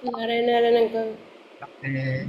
Narayan Narayan uncle. ए,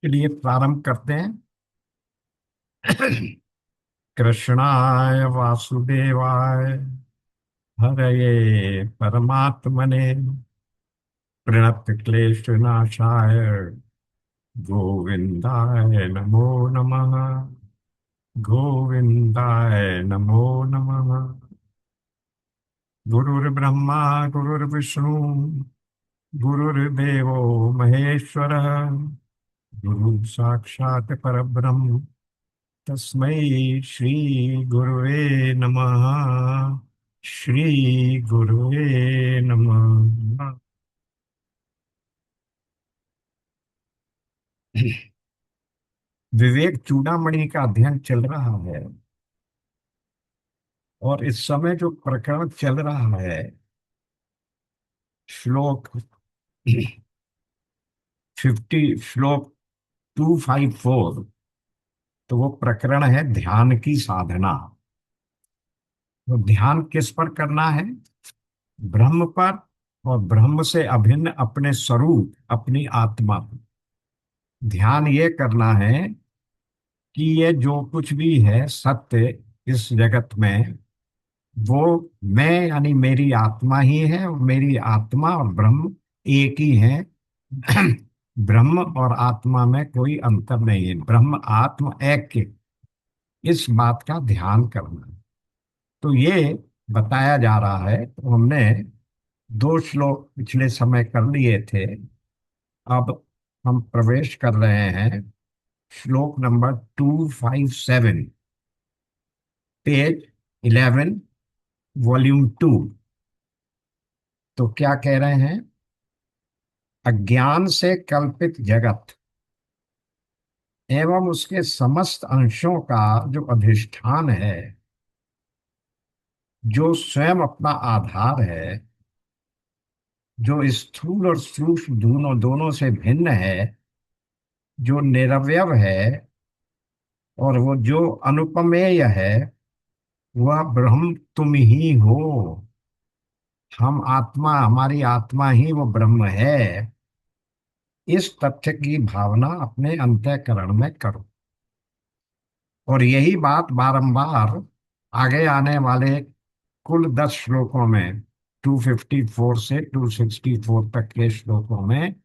के लिए प्रारंभ करते हैं। कृष्णाय वासुदेवाय हरये परमात्मने प्रणतक्लेशनाशाय गोविन्दाय नमो नमः। गोविन्दाय नमो नमः। गुरुर्ब्रह्मा गुरुर्विष्णु गुरुर्देवो महेश्वरः गुरु साक्षात् परब्रह्म तस्मै श्री गुरुवे नमः। श्री गुरुवे नमः। विवेक चूड़ामणि का अध्ययन चल रहा है और इस समय जो प्रकरण चल रहा है, श्लोक श्लोक 254, तो वो प्रकरण है ध्यान की साधना। तो ध्यान किस पर करना है? ब्रह्म पर और ब्रह्म से अभिन्न अपने स्वरूप अपनी आत्मा पर। ध्यान ये करना है कि ये जो कुछ भी है सत्य इस जगत में, वो मैं यानी मेरी आत्मा ही है और मेरी आत्मा और ब्रह्म एक ही है। ब्रह्म और आत्मा में कोई अंतर नहीं है, ब्रह्म आत्म ऐक्य, इस बात का ध्यान करना। तो ये बताया जा रहा है। तो हमने दो श्लोक पिछले समय कर लिए थे। अब हम प्रवेश कर रहे हैं श्लोक नंबर 257, पेज 11, वॉल्यूम 2। तो क्या कह रहे हैं? अज्ञान से कल्पित जगत एवं उसके समस्त अंशों का जो अधिष्ठान है, जो स्वयं अपना आधार है, जो स्थूल और सूक्ष्म दोनों दोनों से भिन्न है, जो निरवयव है और वो जो अनुपमेय है, वह ब्रह्म तुम ही हो। हम आत्मा, हमारी आत्मा ही वो ब्रह्म है। इस तथ्य की भावना अपने अंतःकरण में करो। और यही बात बारंबार आगे आने वाले कुल 10 श्लोकों में, 254 से 264 तक के श्लोकों में,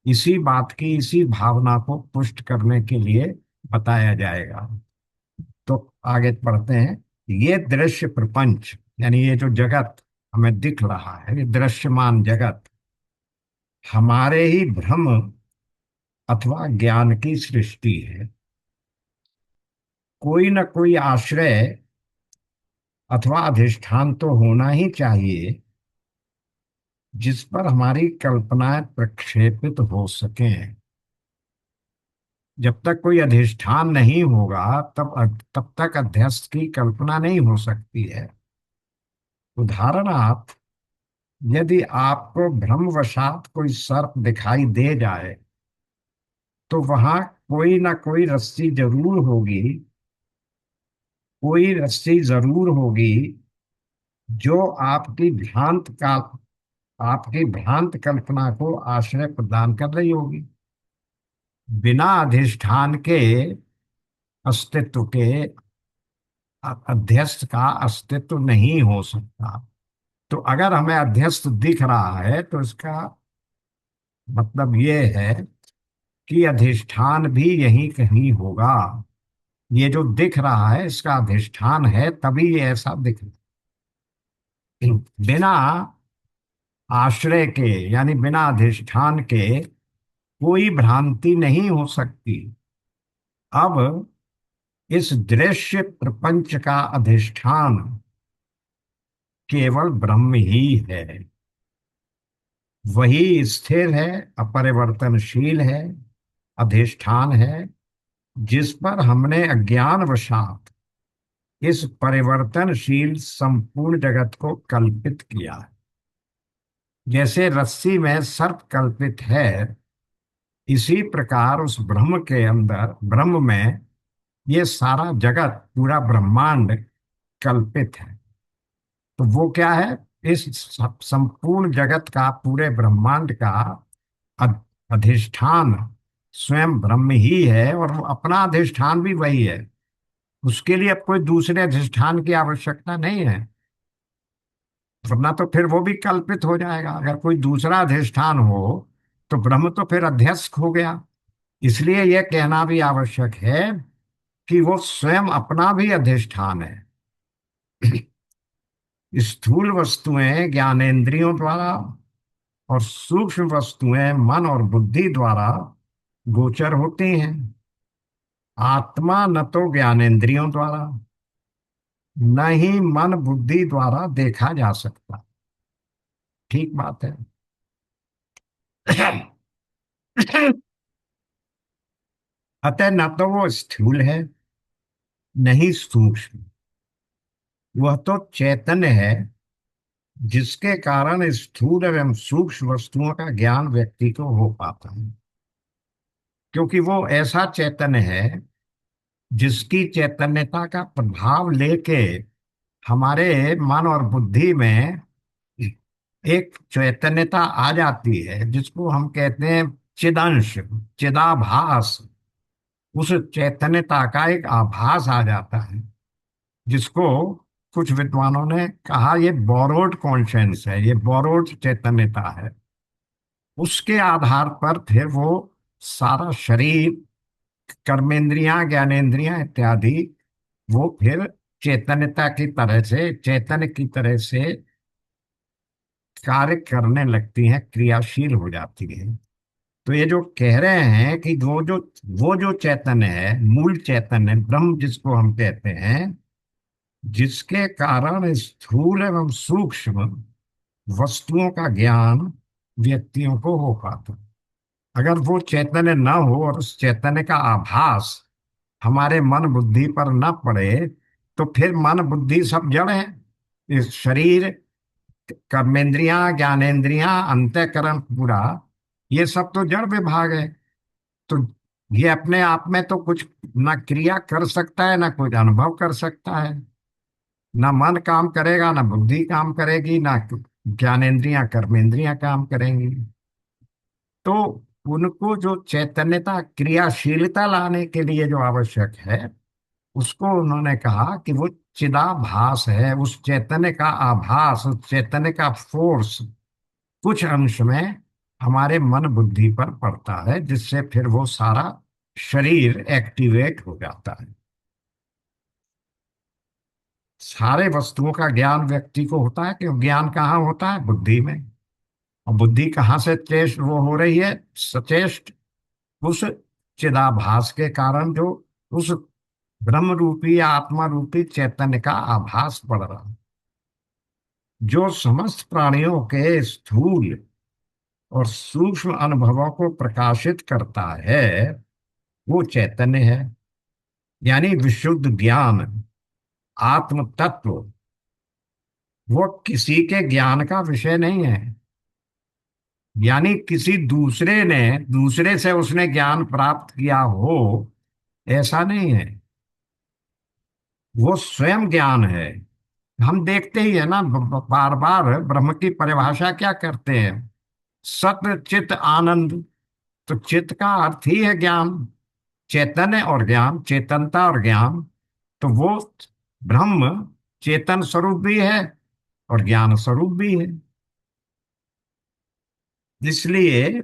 इसी बात की, इसी भावना को पुष्ट करने के लिए बताया जाएगा। तो आगे पढ़ते हैं। ये दृश्य प्रपंच यानी ये जो जगत हमें दिख रहा है, ये दृश्यमान जगत हमारे ही भ्रम अथवा ज्ञान की सृष्टि है। कोई न कोई आश्रय अथवा अधिष्ठान तो होना ही चाहिए जिस पर हमारी कल्पनाएं प्रक्षेपित हो सकें। जब तक कोई अधिष्ठान नहीं होगा तब तक अध्यस्त की कल्पना नहीं हो सकती है। उदाहरणार्थ, यदि आपको भ्रमवशात कोई सर्प दिखाई दे जाए तो वहां कोई ना कोई रस्सी जरूर होगी, कोई रस्सी जरूर होगी जो आपकी भ्रांत कल्पना को आश्रय प्रदान कर रही होगी। बिना अधिष्ठान के अस्तित्व के अध्यस्त का अस्तित्व नहीं हो सकता। तो अगर हमें अध्यस्त दिख रहा है तो इसका मतलब ये है कि अधिष्ठान भी यहीं कहीं होगा। ये जो दिख रहा है इसका अधिष्ठान है, तभी ये ऐसा दिख रहा है। बिना आश्रय के यानी बिना अधिष्ठान के कोई भ्रांति नहीं हो सकती। अब इस दृश्य प्रपंच का अधिष्ठान केवल ब्रह्म ही है। वही स्थिर है, अपरिवर्तनशील है, अधिष्ठान है, जिस पर हमने अज्ञानवशात इस परिवर्तनशील संपूर्ण जगत को कल्पित किया है। जैसे रस्सी में सर्प कल्पित है, इसी प्रकार उस ब्रह्म के अंदर, ब्रह्म में, ये सारा जगत, पूरा ब्रह्मांड कल्पित है। तो वो क्या है? इस संपूर्ण जगत का, पूरे ब्रह्मांड का अध- अधिष्ठान स्वयं ब्रह्म ही है, और वो अपना अधिष्ठान भी वही है। उसके लिए अब कोई दूसरे अधिष्ठान की आवश्यकता नहीं है, वरना तो फिर वो भी कल्पित हो जाएगा। अगर कोई दूसरा अधिष्ठान हो तो ब्रह्म तो फिर अध्यस्त हो गया। इसलिए यह कहना भी आवश्यक है कि वो स्वयं अपना भी अधिष्ठान है। स्थूल वस्तुएं ज्ञानेंद्रियों द्वारा और सूक्ष्म वस्तुएं मन और बुद्धि द्वारा गोचर होती हैं। आत्मा न तो ज्ञानेंद्रियों द्वारा, न ही मन बुद्धि द्वारा देखा जा सकता। ठीक बात है। अतः न तो वो स्थूल है, न ही सूक्ष्म। वह तो चैतन्य है, जिसके कारण स्थूल एवं सूक्ष्म वस्तुओं का ज्ञान व्यक्ति को हो पाता है। क्योंकि वो ऐसा चैतन्य है जिसकी चैतन्यता का प्रभाव लेके हमारे मन और बुद्धि में एक चैतन्यता आ जाती है, जिसको हम कहते हैं चिदंश, चिदाभास। उस चैतन्यता का एक आभास आ जाता है, जिसको कुछ विद्वानों ने कहा ये बोरोड कॉन्शियस है, ये बोरोड चैतन्यता है। उसके आधार पर फिर वो सारा शरीर, कर्मेंद्रियां, ज्ञानेंद्रियां इत्यादि, वो फिर चैतन्यता की तरह से, चैतन्य की तरह से कार्य करने लगती हैं, क्रियाशील हो जाती है। तो ये जो कह रहे हैं कि वो जो चैतन्य है, मूल चैतन्य ब्रह्म जिसको हम कहते हैं, जिसके कारण स्थूल एवं सूक्ष्म वस्तुओं का ज्ञान व्यक्तियों को हो पाता। अगर वो चैतन्य न हो और उस चैतन्य का आभास हमारे मन बुद्धि पर न पड़े तो फिर मन बुद्धि सब जड़ है। इस शरीर, कर्मेंद्रियां, ज्ञानेंद्रियां, अंतःकरण पूरा, ये सब तो जड़ विभाग है। तो ये अपने आप में तो कुछ ना क्रिया कर सकता है, ना कुछ अनुभव कर सकता है। ना मन काम करेगा, ना बुद्धि काम करेगी, ना ज्ञानेंद्रियां कर्मेंद्रियां काम करेंगी। तो उनको जो चैतन्यता, क्रियाशीलता लाने के लिए जो आवश्यक है, उसको उन्होंने कहा कि वो चिदाभास है। उस चैतन्य का आभास, उस चैतन्य का फोर्स कुछ अंश में हमारे मन बुद्धि पर पड़ता है, जिससे फिर वो सारा शरीर एक्टिवेट हो जाता है। सारे वस्तुओं का ज्ञान व्यक्ति को होता है, कि ज्ञान कहाँ होता है? बुद्धि में। और बुद्धि कहाँ से चेष्ट वो हो रही है, सचेष्ट उस चिदाभास के कारण, जो उस ब्रह्म रूपी या आत्मा रूपी चैतन्य का आभास पड़ रहा है, जो समस्त प्राणियों के स्थूल और सूक्ष्म अनुभवों को प्रकाशित करता है, वो चैतन्य है। यानी विशुद्ध ज्ञान, आत्म तत्व, वो किसी के ज्ञान का विषय नहीं है। यानी किसी दूसरे ने, दूसरे से उसने ज्ञान प्राप्त किया हो, ऐसा नहीं है। वो स्वयं ज्ञान है। हम देखते ही है ना, बार बार ब्रह्म की परिभाषा क्या करते हैं, सत्य चित आनंद। तो चित्त का अर्थ ही है ज्ञान, चैतन्य और ज्ञान, चेतनता और ज्ञान। तो वो ब्रह्म चेतन स्वरूप भी है और ज्ञान स्वरूप भी है। इसलिए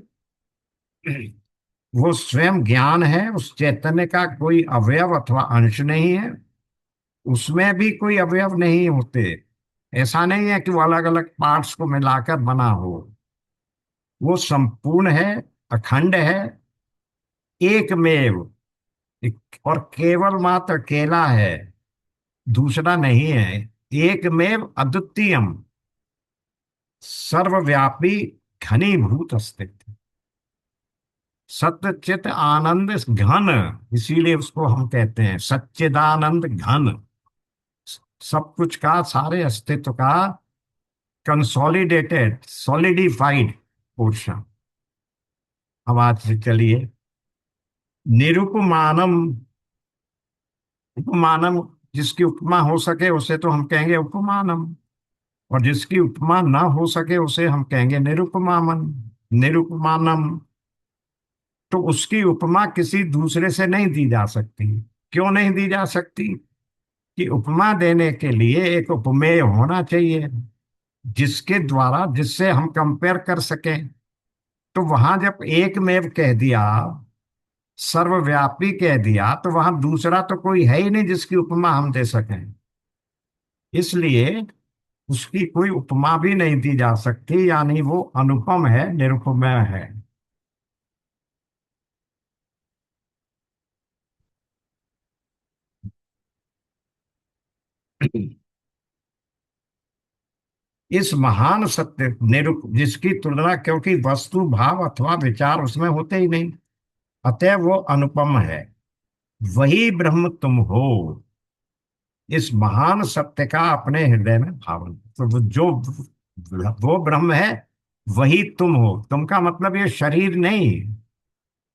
वो स्वयं ज्ञान है, उस चैतन्य का कोई अवयव अथवा अंश नहीं है, उसमें भी कोई अवयव नहीं होते। ऐसा नहीं है कि वो अलग अलग पार्ट्स को मिलाकर बना हो। वो संपूर्ण है, अखंड है, एकमेव, और केवल मात्र अकेला है, दूसरा नहीं है। एकमेव अद्वितीयम, सर्वव्यापी, घनीभूत अस्तित्व, सत्य चित आनंद घन। इसीलिए उसको हम कहते हैं सच्चिदानंद घन। सब कुछ का, सारे अस्तित्व का कंसोलिडेटेड, सॉलिडिफाइड पोर्शन। अब आज से चलिए, निरुपमानम। उपमानम, जिसकी उपमा हो सके उसे तो हम कहेंगे उपमानम, और जिसकी उपमा ना हो सके उसे हम कहेंगे निरुपमामन, निरुपमानम। तो उसकी उपमा किसी दूसरे से नहीं दी जा सकती। क्यों नहीं दी जा सकती? कि उपमा देने के लिए एक उपमेय होना चाहिए, जिसके द्वारा, जिससे हम कंपेयर कर सकें। तो वहां जब एक मेव कह दिया, सर्वव्यापी कह दिया, तो वहां दूसरा तो कोई है ही नहीं जिसकी उपमा हम दे सकें। इसलिए उसकी कोई उपमा भी नहीं दी जा सकती, यानी वो अनुपम है, निरुपमेय है। इस महान सत्य निरुप जिसकी तुलना, क्योंकि वस्तु भाव अथवा विचार उसमें होते ही नहीं, अतः वो अनुपम है। वही ब्रह्म तुम हो। इस महान सत्य का अपने हृदय में भावन, तो वो जो वो ब्रह्म है, वही तुम हो। तुम का मतलब ये शरीर नहीं,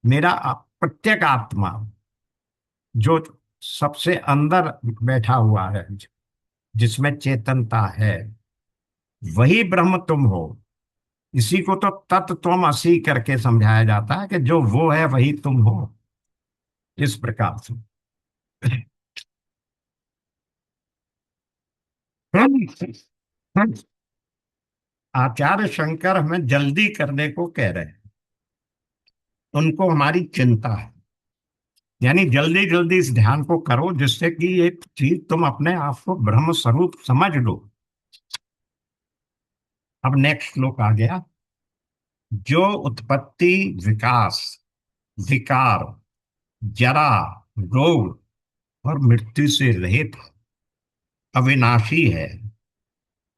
मेरा प्रत्येक आत्मा, जो सबसे अंदर बैठा हुआ है, जिसमें चेतनता है, वही ब्रह्म तुम हो। इसी को तो तत्त्वमसि करके समझाया जाता है कि जो वो है वही तुम हो, इस प्रकार से। आचार्य शंकर हमें जल्दी करने को कह रहे हैं, उनको हमारी चिंता है। यानी जल्दी जल्दी इस ध्यान को करो, जिससे कि ये चीज तुम अपने आप को ब्रह्म स्वरूप समझ लो। अब नेक्स्ट श्लोक आ गया। जो उत्पत्ति, विकास, विकार, जरा, रोग और मृत्यु से रहित, अविनाशी है,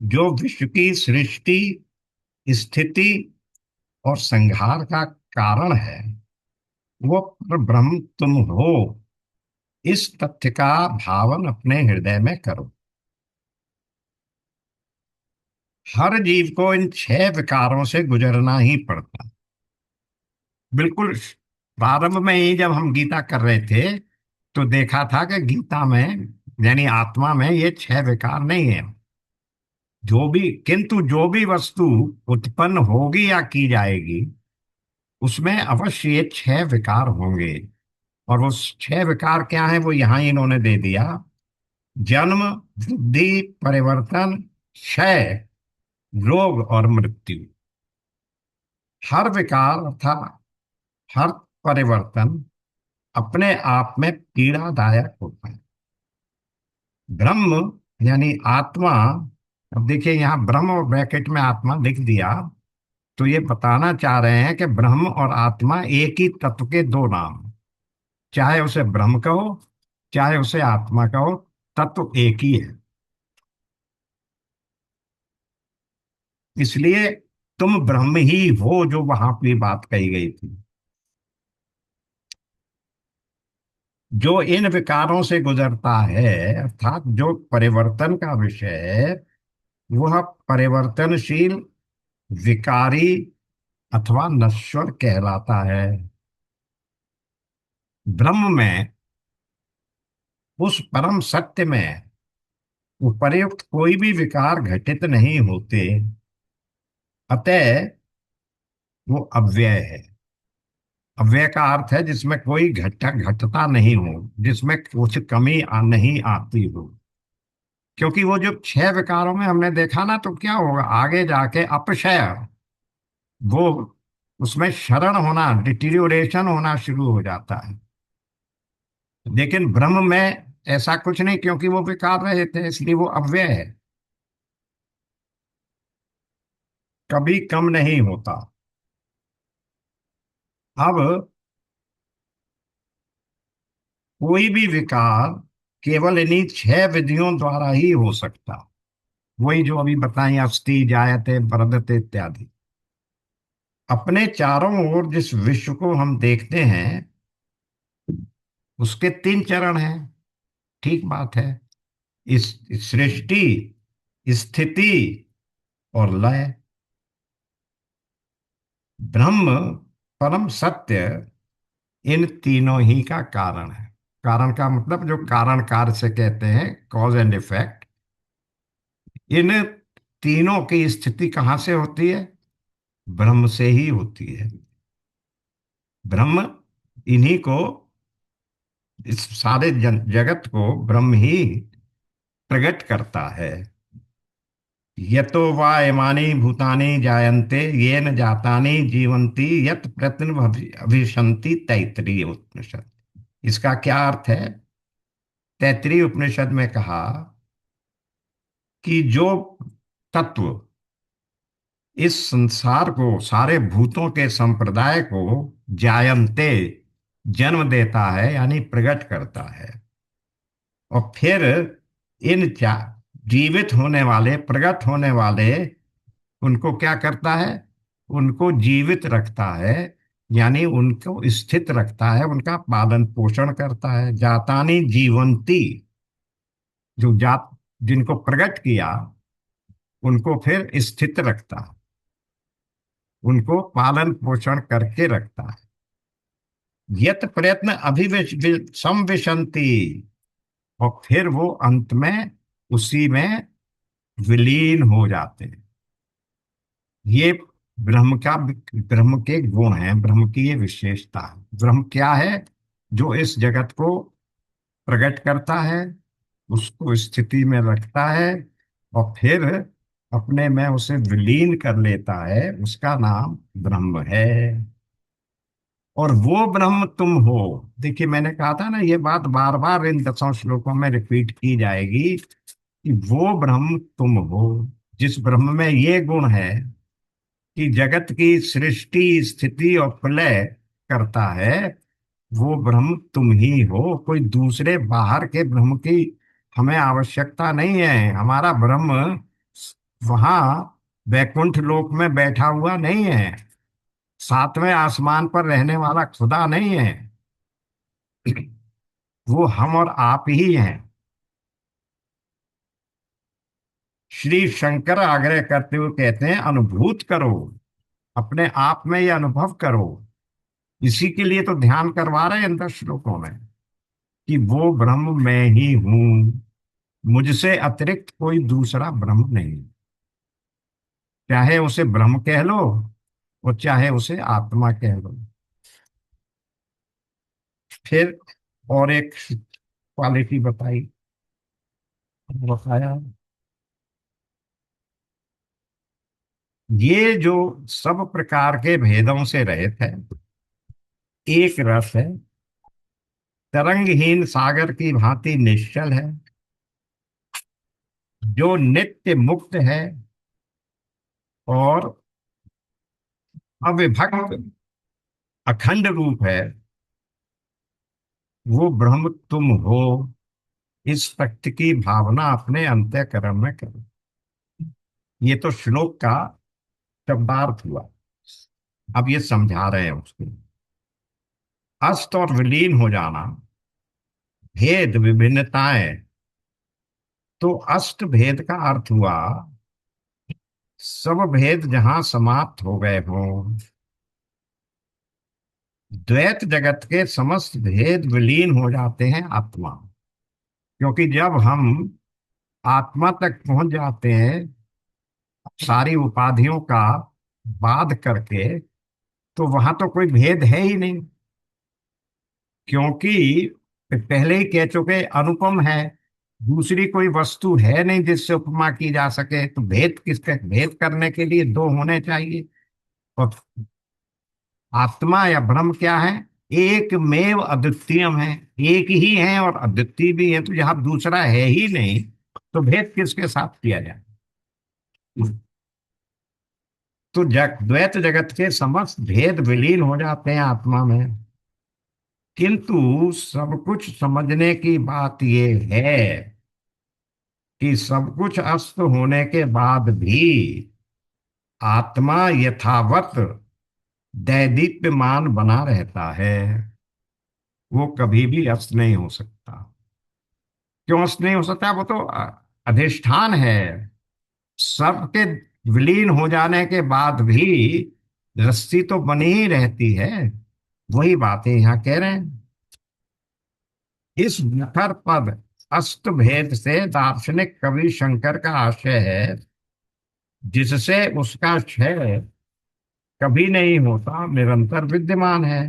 जो विश्व की सृष्टि, स्थिति और संहार का कारण है, वो पर ब्रह्म तुम हो। इस तथ्य का भावन अपने हृदय में करो। हर जीव को इन छह विकारों से गुजरना ही पड़ता है। बिल्कुल प्रारंभ में ही जब हम गीता कर रहे थे, तो देखा था कि गीता में, यानी आत्मा में, ये छह विकार नहीं है। जो भी, किंतु जो भी वस्तु उत्पन्न होगी या की जाएगी, उसमें अवश्य ये छह विकार होंगे। और वो छह विकार क्या है, वो यहां इन्होंने दे दिया। जन्म, वृद्धि, परिवर्तन, क्षय, रोग और मृत्यु। हर विकार अर्थात हर परिवर्तन अपने आप में पीड़ादायक होता है। ब्रह्म यानी आत्मा, अब देखिए यहां ब्रह्म और ब्रैकेट में आत्मा लिख दिया, तो ये बताना चाह रहे हैं कि ब्रह्म और आत्मा एक ही तत्व के दो नाम, चाहे उसे ब्रह्म कहो चाहे उसे आत्मा कहो, तत्व एक ही है। इसलिए तुम ब्रह्म ही हो, जो वहां की बात कही गई थी। जो इन विकारों से गुजरता है, अर्थात जो परिवर्तन का विषय है, वह परिवर्तनशील, विकारी अथवा नश्वर कहलाता है। ब्रह्म में, उस परम सत्य में उपर्युक्त कोई भी विकार घटित नहीं होते, अतः वो अव्यय है। अव्यय का अर्थ है जिसमें कोई घटता नहीं हो, जिसमें कुछ कमी नहीं आती हो। क्योंकि वो जो छह विकारों में हमने देखा ना, तो क्या होगा आगे जाके, अपक्षय, वो उसमें क्षरण होना, डिटीरियोरेशन होना शुरू हो जाता है। लेकिन ब्रह्म में ऐसा कुछ नहीं, क्योंकि वो विकार रहे थे, इसलिए वो अव्यय है, कभी कम नहीं होता। अब कोई भी विकार केवल इन्हीं छह विधियों द्वारा ही हो सकता, वही जो अभी बताई, अस्थि, जायते, वर्धते इत्यादि। अपने चारों ओर जिस विश्व को हम देखते हैं, उसके तीन चरण हैं। ठीक बात है। इस सृष्टि, स्थिति और लय। ब्रह्म, परम सत्य, इन तीनों ही का कारण है। कारण का मतलब जो कारण कार्य से कहते हैं, कॉज एंड इफेक्ट। इन तीनों की स्थिति कहाँ से होती है? ब्रह्म से ही होती है। ब्रह्म इन्हीं को, इस सारे जगत को ब्रह्म ही प्रकट करता है। यतो वा इमानि भूतानि जायन्ते येन जातानि जीवन्ति यत अभिशन्ति, तैत्तिरीय उपनिषद। इसका क्या अर्थ है? तैत्तिरीय उपनिषद में कहा कि जो तत्व इस संसार को, सारे भूतों के संप्रदाय को जायन्ते, जन्म देता है, यानी प्रकट करता है, और फिर जीवित होने वाले, प्रकट होने वाले, उनको क्या करता है? उनको जीवित रखता है, यानी उनको स्थित रखता है, उनका पालन पोषण करता है। जातानी जीवंती, जो जात, जिनको प्रकट किया, उनको फिर स्थित रखता है, उनको पालन पोषण करके रखता है। यत प्रयत्न संविशंति, और फिर वो अंत में उसी में विलीन हो जाते हैं। ये ब्रह्म के गुण हैं, ब्रह्म की ये विशेषता है। ब्रह्म क्या है? जो इस जगत को प्रकट करता है, उसको स्थिति में रखता है, और फिर अपने में उसे विलीन कर लेता है, उसका नाम ब्रह्म है। और वो ब्रह्म तुम हो। देखिए, मैंने कहा था ना, ये बात बार बार इन 10 श्लोकों में रिपीट की जाएगी कि वो ब्रह्म तुम हो। जिस ब्रह्म में ये गुण है कि जगत की सृष्टि, स्थिति और प्रलय करता है, वो ब्रह्म तुम ही हो। कोई दूसरे बाहर के ब्रह्म की हमें आवश्यकता नहीं है। हमारा ब्रह्म वहां वैकुंठ लोक में बैठा हुआ नहीं है, सातवें आसमान पर रहने वाला खुदा नहीं है। वो हम और आप ही हैं। श्री शंकर आग्रह करते हुए कहते हैं, अनुभूत करो, अपने आप में ये अनुभव करो। इसी के लिए तो ध्यान करवा रहे हैं इन 10 श्लोकों में, कि वो ब्रह्म मैं ही हूं, मुझसे अतिरिक्त कोई दूसरा ब्रह्म नहीं। चाहे उसे ब्रह्म कह लो और चाहे उसे आत्मा कह लो। फिर और एक क्वालिटी बताई, बताया, ये जो सब प्रकार के भेदों से रहित है, एक रस है, तरंगहीन सागर की भांति निश्चल है, जो नित्य मुक्त है और अविभक्त अखंड रूप है, वो ब्रह्म तुम हो, इस तथ्य की भावना अपने अंतःकरण में करो। ये तो श्लोक का शब्दार्थ हुआ। अब ये समझा रहे हैं उसको। अस्त और विलीन हो जाना, भेद विभिन्नताएं। तो अष्ट भेद का अर्थ हुआ सब भेद जहां समाप्त हो गए हों, द्वैत जगत के समस्त भेद विलीन हो जाते हैं आत्मा। क्योंकि जब हम आत्मा तक पहुंच जाते हैं सारी उपाधियों का बाध करके, तो वहां तो कोई भेद है ही नहीं। क्योंकि पहले ही कह चुके अनुपम है, दूसरी कोई वस्तु है नहीं जिससे उपमा की जा सके, तो भेद किसके, भेद करने के लिए दो होने चाहिए। और आत्मा या ब्रह्म क्या है, एकमेव अद्वितीयम है। एक ही है और अद्वितीय भी है, तो जहां दूसरा है ही नहीं, तो भेद किसके साथ किया जाए। तो द्वैत जगत के समस्त भेद विलीन हो जाते हैं आत्मा में। किंतु सब कुछ समझने की बात यह है कि सब कुछ अस्त होने के बाद भी आत्मा यथावत दैदीप्यमान बना रहता है। वो कभी भी अस्त नहीं हो सकता। क्यों अस्त नहीं हो सकता? वो तो अधिष्ठान है। सबके विलीन हो जाने के बाद भी रस्सी तो बनी ही रहती है। वही बातें यहाँ कह रहे हैं। इस मुखर पद अष्ट भेद से दार्शनिक कवि शंकर का आशय है, जिससे उसका क्षय कभी नहीं होता, निरंतर विद्यमान है।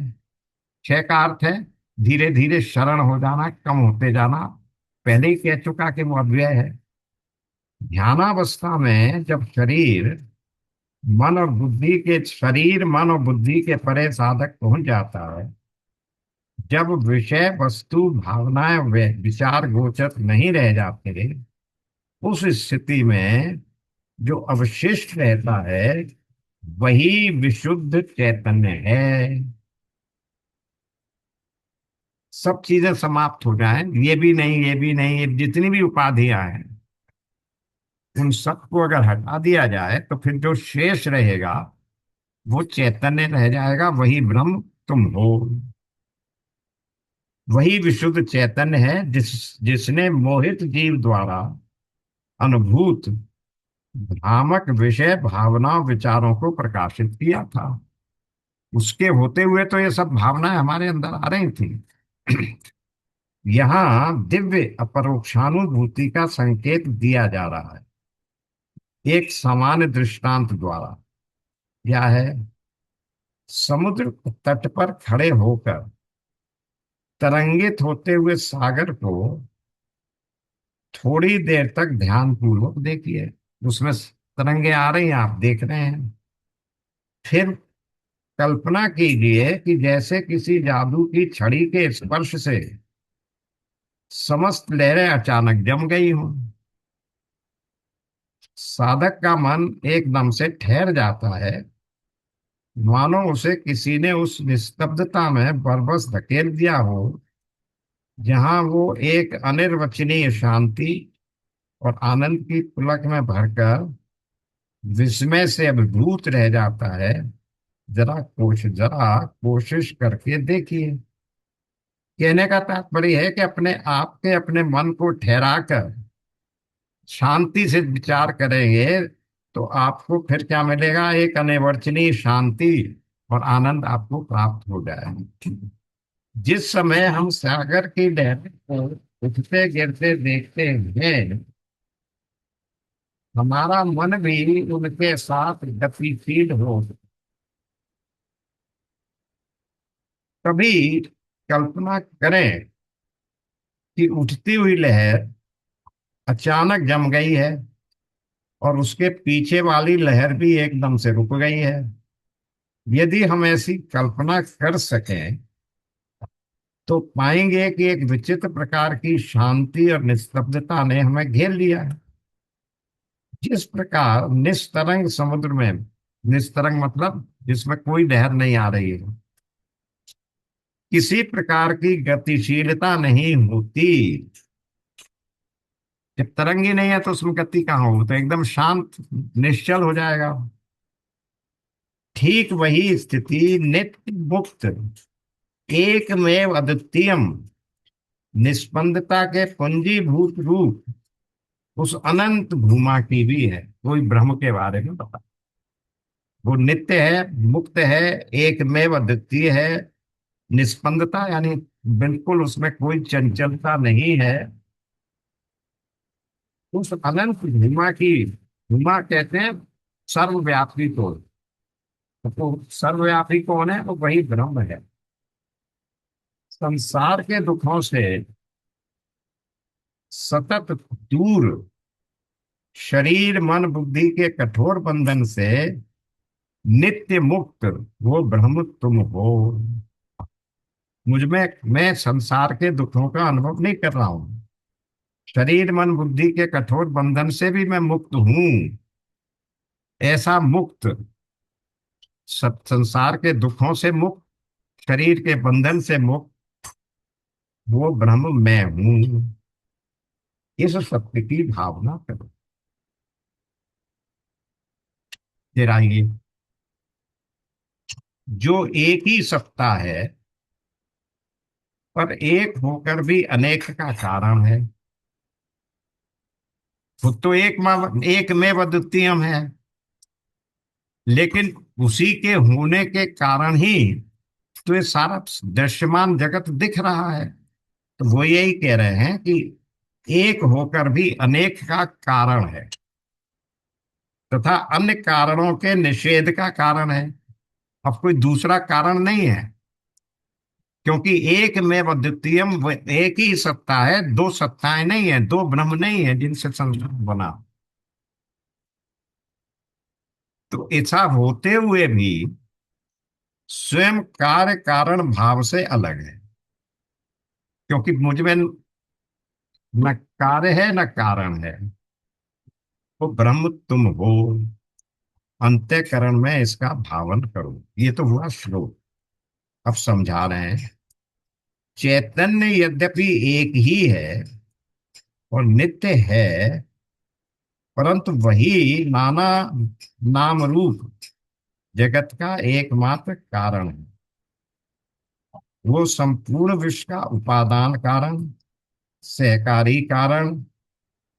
क्षय का अर्थ है धीरे धीरे शरण हो जाना, कम होते जाना। पहले ही कह चुका कि वो अव्यय है। ध्यानावस्था में जब शरीर मन और बुद्धि के परे साधक पहुंच जाता है, जब विषय वस्तु भावनाएं विचार गोचर नहीं रह जाते, उस स्थिति में जो अवशिष्ट रहता है वही विशुद्ध चैतन्य है। सब चीजें समाप्त हो जाएं, ये भी नहीं ये भी नहीं, ये जितनी भी उपाधियां हैं, उन सबको अगर हटा दिया जाए तो फिर जो शेष रहेगा वो चैतन्य रह जाएगा। वही ब्रह्म तुम हो। वही विशुद्ध चैतन्य है जिसने मोहित जीव द्वारा अनुभूत भ्रामक विषय भावना विचारों को प्रकाशित किया था। उसके होते हुए तो ये सब भावनाएं हमारे अंदर आ रही थी। यहाँ दिव्य अपरोक्षानुभूति का संकेत दिया जा रहा है एक सामान्य दृष्टांत द्वारा। यह है, समुद्र तट पर खड़े होकर तरंगित होते हुए सागर को थोड़ी देर तक ध्यान पूर्वक देखिए। उसमें तरंगे आ रही हैं, आप देख रहे हैं। फिर कल्पना कीजिए कि जैसे किसी जादू की छड़ी के स्पर्श से समस्त लहरें अचानक जम गई हों। साधक का मन एकदम से ठहर जाता है, मानो उसे किसी ने उस निस्तब्धता में बरबस धकेल दिया हो, जहां वो एक अनिर्वचनीय शांति और आनंद की पुलक में भरकर विस्मय से अभिभूत रह जाता है। जरा कोशिश करके देखिए। कहने का तात्पर्य है कि अपने आप के अपने मन को ठहरा कर शांति से विचार करेंगे तो आपको फिर क्या मिलेगा, एक अनिर्वचनीय शांति और आनंद आपको प्राप्त हो जाएगा। जिस समय हम सागर की लहरों को उठते गिरते देखते हैं, हमारा मन भी उनके साथ गतिशील हो। कभी कल्पना करें कि उठती हुई लहर अचानक जम गई है और उसके पीछे वाली लहर भी एकदम से रुक गई है। यदि हम ऐसी कल्पना कर सकें तो पाएंगे कि एक विचित्र प्रकार की शांति और निस्तब्धता ने हमें घेर लिया है। जिस प्रकार निस्तरंग समुद्र में निस्तरंग मतलब जिसमें कोई लहर नहीं आ रही है, किसी प्रकार की गतिशीलता नहीं होती। जब तरंग ही नहीं है तो उसमें गति कहाँ हो, तो एकदम शांत निश्चल हो जाएगा। ठीक वही स्थिति नित्य मुक्त एकमेव अद्वितीयम निस्पंदता के पंजीभूत रूप उस अनंत भूमा की भी है। कोई ब्रह्म के बारे में बता। वो नित्य है, मुक्त है, एकमेव अद्वितीय है, निस्पंदता यानी बिल्कुल उसमें कोई चंचलता नहीं है। उस अनंत भूमा की, भूमा कहते हैं सर्वव्यापी को। तो सर्वव्यापी कौन है? वो वही ब्रह्म है। संसार के दुखों से सतत दूर, शरीर मन बुद्धि के कठोर बंधन से नित्य मुक्त वो ब्रह्म तुम हो। मुझ में, मैं संसार के दुखों का अनुभव नहीं कर रहा हूं, शरीर मन बुद्धि के कठोर बंधन से भी मैं मुक्त हूं। ऐसा मुक्त, संसार के दुखों से मुक्त, शरीर के बंधन से मुक्त वो ब्रह्म मैं हूं। इस सत्य की भावना करो। फिर आइए, जो एक ही सत्ता है पर एक होकर भी अनेक का कारण है। वो तो एक में अद्वितीयम है, लेकिन उसी के होने के कारण ही तो ये सारा दृश्यमान जगत दिख रहा है। तो वो यही कह रहे हैं कि एक होकर भी अनेक का कारण है तथा अन्य कारणों के निषेध का कारण है। अब कोई दूसरा कारण नहीं है, क्योंकि एक में अद्वितीयम, वो एक ही सत्ता है, दो सत्ताएं नहीं है, दो ब्रह्म नहीं है जिनसे संसार बना। तो ऐसा होते हुए भी स्वयं कार्य कारण भाव से अलग है, क्योंकि मुझ में न कार्य है न कारण है। वो ब्रह्म तुम हो, अंतःकरण में इसका भावन करो। ये तो हुआ श्लोक। अब समझा रहे हैं, चैतन्य यद्यपि एक ही है और नित्य है, परंतु वही नाना नाम रूप जगत का एकमात्र कारण है। वो संपूर्ण विश्व का उपादान कारण, सहकारी कारण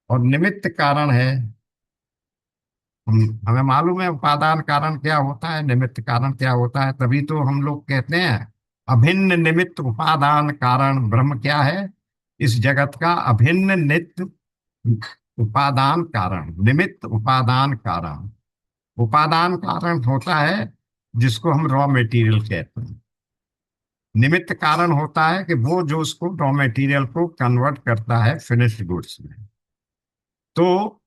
और निमित्त कारण है। हमें मालूम है उपादान कारण क्या होता है, निमित्त कारण क्या होता है, तभी तो हम लोग कहते हैं अभिन्न निमित्त उपादान कारण ब्रह्म क्या है, इस जगत का अभिन्न नित्य उपादान कारण, निमित्त उपादान कारण। उपादान कारण होता है जिसको हम रॉ मटेरियल कहते हैं। निमित्त कारण होता है कि वो जो उसको रॉ मटेरियल को कन्वर्ट करता है फिनिश्ड गुड्स में। तो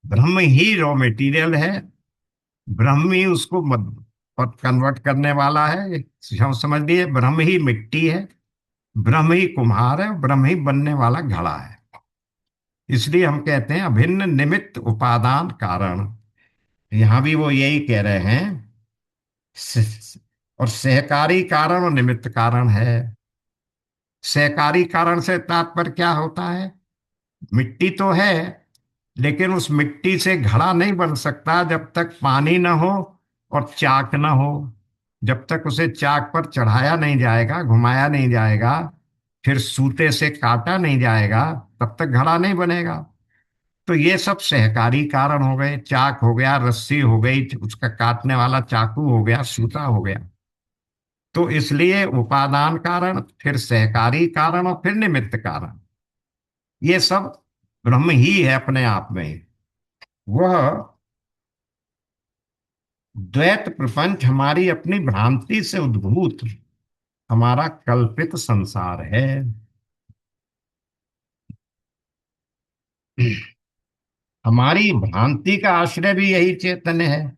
ब्रह्म ही रॉ मटेरियल है, ब्रह्म ही उसको कन्वर्ट करने वाला है। समझ लिए, ब्रह्म ही मिट्टी है, ब्रह्म ही कुम्हार है, ब्रह्म ही बनने वाला घड़ा है। इसलिए हम कहते हैं अभिन्न निमित्त उपादान कारण। यहां भी वो यही कह रहे हैं। और सहकारी कारण और निमित्त कारण है। सहकारी कारण से तात्पर्य क्या होता है? मिट्टी तो है, लेकिन उस मिट्टी से घड़ा नहीं बन सकता जब तक पानी ना हो और चाक ना हो। जब तक उसे चाक पर चढ़ाया नहीं जाएगा, घुमाया नहीं जाएगा, फिर सूते से काटा नहीं जाएगा, तब तक घड़ा नहीं बनेगा। तो ये सब सहकारी कारण हो गए। चाक हो गया, रस्सी हो गई, उसका काटने वाला चाकू हो गया, सूता हो गया। तो इसलिए उपादान कारण, फिर सहकारी कारण और फिर निमित्त कारण, ये सब ब्रह्म ही है अपने आप में। वह द्वैत प्रपंच हमारी अपनी भ्रांति से उद्भूत हमारा कल्पित संसार है। हमारी भ्रांति का आश्रय भी यही चैतन्य है,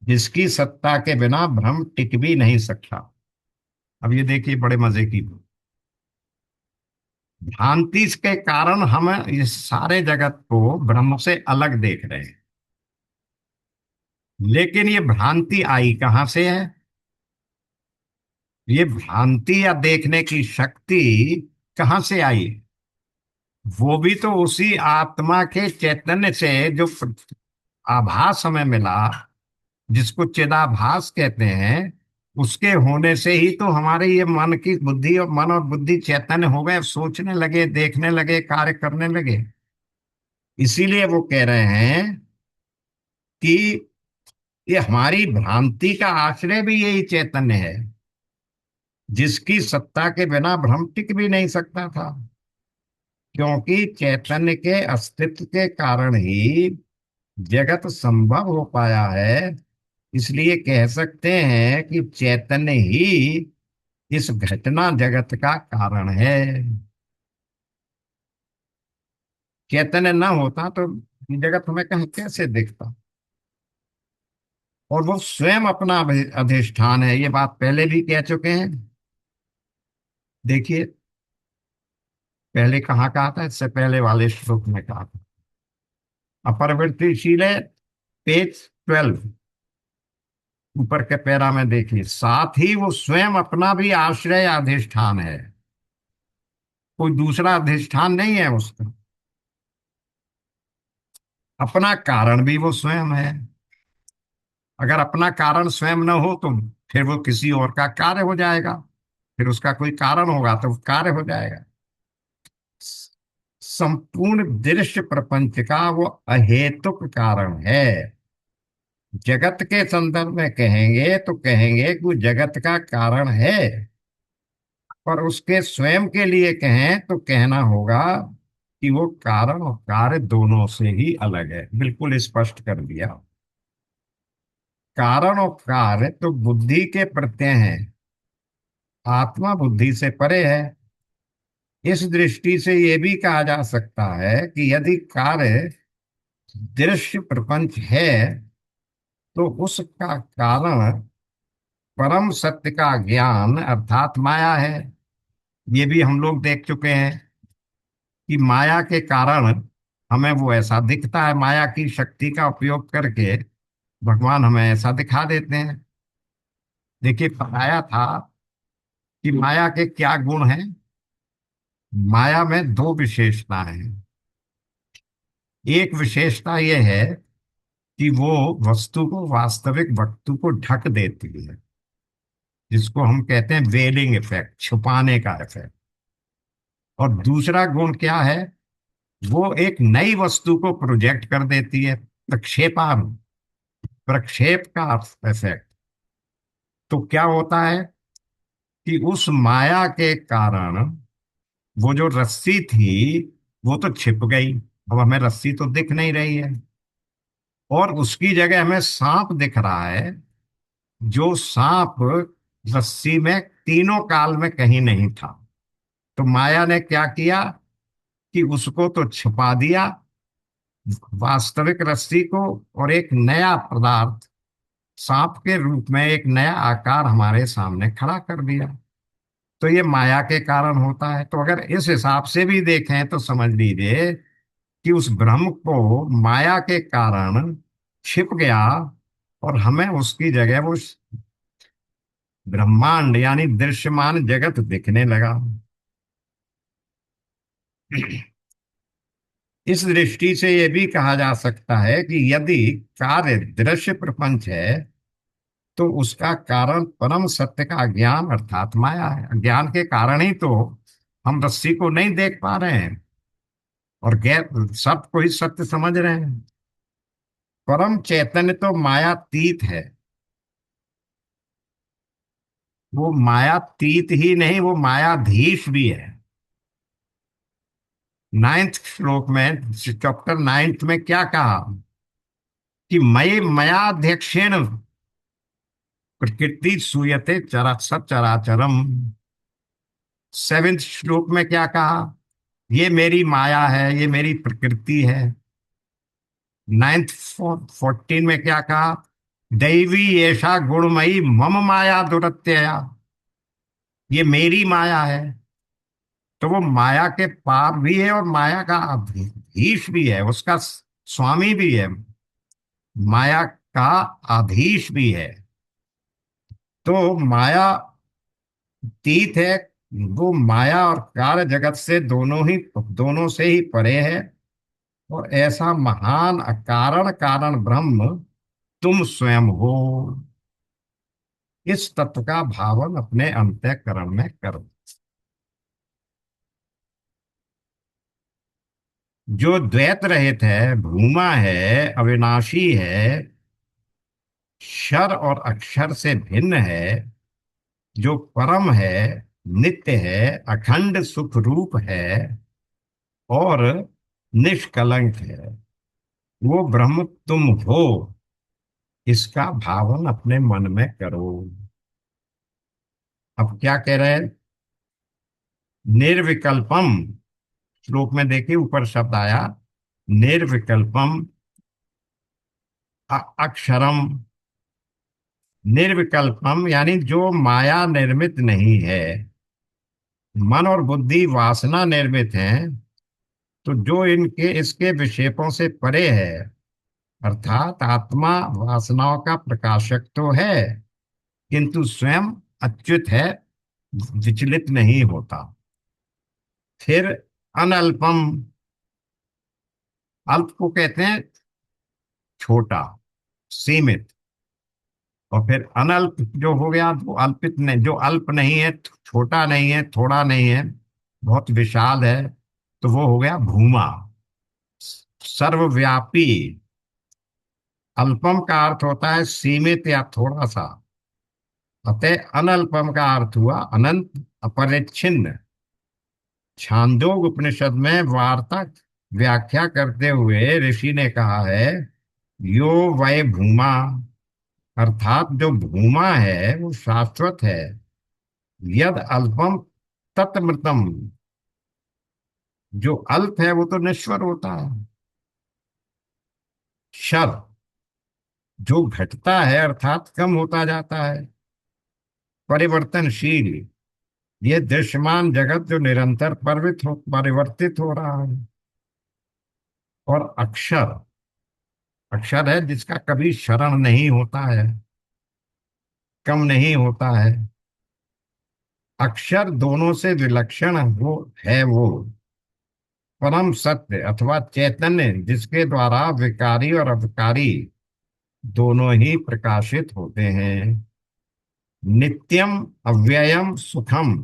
जिसकी सत्ता के बिना भ्रम टिक भी नहीं सकता। अब ये देखिए, बड़े मजे की भ्रांति के कारण हम इस सारे जगत को ब्रह्म से अलग देख रहे हैं। लेकिन ये भ्रांति आई कहाँ से है? ये भ्रांति या देखने की शक्ति कहाँ से आई? वो भी तो उसी आत्मा के चैतन्य से, जो आभास हमें मिला, जिसको चिदाभास कहते हैं, उसके होने से ही तो हमारे ये मन की बुद्धि और मन और बुद्धि चैतन्य हो गए, सोचने लगे, देखने लगे, कार्य करने लगे। इसीलिए वो कह रहे हैं कि ये हमारी भ्रांति का आश्रय भी यही चैतन्य है, जिसकी सत्ता के बिना भ्रम टिक भी नहीं सकता था। क्योंकि चैतन्य के अस्तित्व के कारण ही जगत संभव हो पाया है। इसलिए कह सकते हैं कि चैतन्य ही इस घटना जगत का कारण है। चैतन्य न होता तो ये जगत हमें कहीं कैसे दिखता? और वो स्वयं अपना अधिष्ठान है, ये बात पहले भी कह चुके हैं। देखिए, पहले कहाँ कहा था, इससे पहले वाले श्लोक में कहा था, अपरिवर्तनशील है, पेज 12, ऊपर के पैरा में देखिए, साथ ही वो स्वयं अपना भी आश्रय अधिष्ठान है। कोई दूसरा अधिष्ठान नहीं है उसका। अपना कारण भी वो स्वयं है। अगर अपना कारण स्वयं न हो तो फिर वो किसी और का कार्य हो जाएगा। फिर उसका कोई कारण होगा तो वो कार्य हो जाएगा। संपूर्ण दृश्य प्रपंच का वो अहेतुक कारण है। जगत के संदर्भ में कहेंगे तो कहेंगे कि वो जगत का कारण है। पर उसके स्वयं के लिए कहें तो कहना होगा कि वो कारण और कार्य दोनों से ही अलग है। बिल्कुल स्पष्ट कर दिया। कारण और कार्य तो बुद्धि के प्रत्यय हैं, आत्मा बुद्धि से परे है। इस दृष्टि से यह भी कहा जा सकता है कि यदि कार्य दृश्य प्रपंच है तो उसका कारण परम सत्य का ज्ञान अर्थात माया है। ये भी हम लोग देख चुके हैं कि माया के कारण हमें वो ऐसा दिखता है। माया की शक्ति का उपयोग करके भगवान हमें ऐसा दिखा देते हैं। देखिए, बताया था कि माया के क्या गुण हैं। माया में दो विशेषताएं हैं। एक विशेषता यह है कि वो वस्तु को, वास्तविक वस्तु को ढक देती है, जिसको हम कहते हैं वेलिंग इफेक्ट, छुपाने का इफेक्ट। और दूसरा गुण क्या है? वो एक नई वस्तु को प्रोजेक्ट कर देती है, प्रक्षेपण, प्रक्षेप का इफेक्ट। तो क्या होता है कि उस माया के कारण वो जो रस्सी थी वो तो छिप गई। अब हमें रस्सी तो दिख नहीं रही है, और उसकी जगह हमें सांप दिख रहा है। जो सांप रस्सी में तीनों काल में कहीं नहीं था। तो माया ने क्या किया कि उसको तो छुपा दिया, वास्तविक रस्सी को, और एक नया पदार्थ सांप के रूप में एक नया आकार हमारे सामने खड़ा कर दिया। तो ये माया के कारण होता है। तो अगर इस हिसाब से भी देखें तो समझ लीजिए कि उस ब्रह्म को माया के कारण छिप गया, और हमें उसकी जगह वो ब्रह्मांड यानी दृश्यमान जगत दिखने लगा। इस दृष्टि से यह भी कहा जा सकता है कि यदि कार्य दृश्य प्रपंच है तो उसका कारण परम सत्य का ज्ञान अर्थात माया है। ज्ञान के कारण ही तो हम रस्सी को नहीं देख पा रहे हैं और गैर सत्य को ही सत्य समझ रहे हैं। परम चैतन्य तो मायातीत है। वो मायातीत ही नहीं, वो मायाधीश भी है। 9th श्लोक में, चैप्टर 9 में क्या कहा कि मयि मयाध्यक्षेण प्रकृति सूयते चरा सचराचरम। 7th श्लोक में क्या कहा? ये मेरी माया है, ये मेरी प्रकृति है। 9th 14 में क्या कहा? दैवी ऐसा गुणमयी मम माया दुरत्यया। ये मेरी माया है। तो वो माया के पार भी है और माया का अधीश भी है, उसका स्वामी भी है। माया का अधीश भी है। तो माया तीत है, वो माया और कार्य जगत से दोनों से ही परे है। और ऐसा महान अकारण कारण ब्रह्म तुम स्वयं हो। इस तत्व का भावन अपने अंतःकरण में करो। जो द्वैत रहित है, भूमा है, अविनाशी है, क्षर और अक्षर से भिन्न है, जो परम है, नित्य है, अखंड सुख रूप है और निष्कलंक है, वो ब्रह्म तुम हो। इसका भावन अपने मन में करो। अब क्या कह रहे हैं? निर्विकल्पम। श्लोक में देखिए ऊपर शब्द आया, निर्विकल्पम, अक्षरम। निर्विकल्पम यानी जो माया निर्मित नहीं है। मन और बुद्धि वासना निर्मित हैं, तो जो इनके इसके विक्षेपों से परे है, अर्थात आत्मा वासनाओं का प्रकाशक तो है, किंतु स्वयं अच्युत है, विचलित नहीं होता। फिर अनल्पम। अल्प को कहते हैं छोटा, सीमित। और फिर अनल्प जो हो गया, वो अल्पित नहीं, जो अल्प नहीं है, छोटा नहीं है, थोड़ा नहीं है, बहुत विशाल है, तो वो हो गया भूमा, सर्वव्यापी। अल्पम का अर्थ होता है सीमित या थोड़ा सा। अतः अनल्पम का अर्थ हुआ अनंत, अपरिच्छिन्न। छांदोग उपनिषद में वार्ता व्याख्या करते हुए ऋषि ने कहा है, यो वै भूमा, अर्थात जो भूमा है वो शाश्वत है। यद अल्पम तत्मृतम, जो अल्प है वो तो नश्वर होता है। क्षर, जो घटता है अर्थात कम होता जाता है, परिवर्तनशील। ये दृश्यमान जगत जो निरंतर परिवर्तित हो रहा है। और अक्षर, अक्षर है जिसका कभी क्षरण नहीं होता है, कम नहीं होता है। अक्षर दोनों से विलक्षण वो है, वो परम सत्य अथवा चैतन्य, जिसके द्वारा विकारी और अविकारी दोनों ही प्रकाशित होते हैं। नित्यम, अव्ययम, सुखम,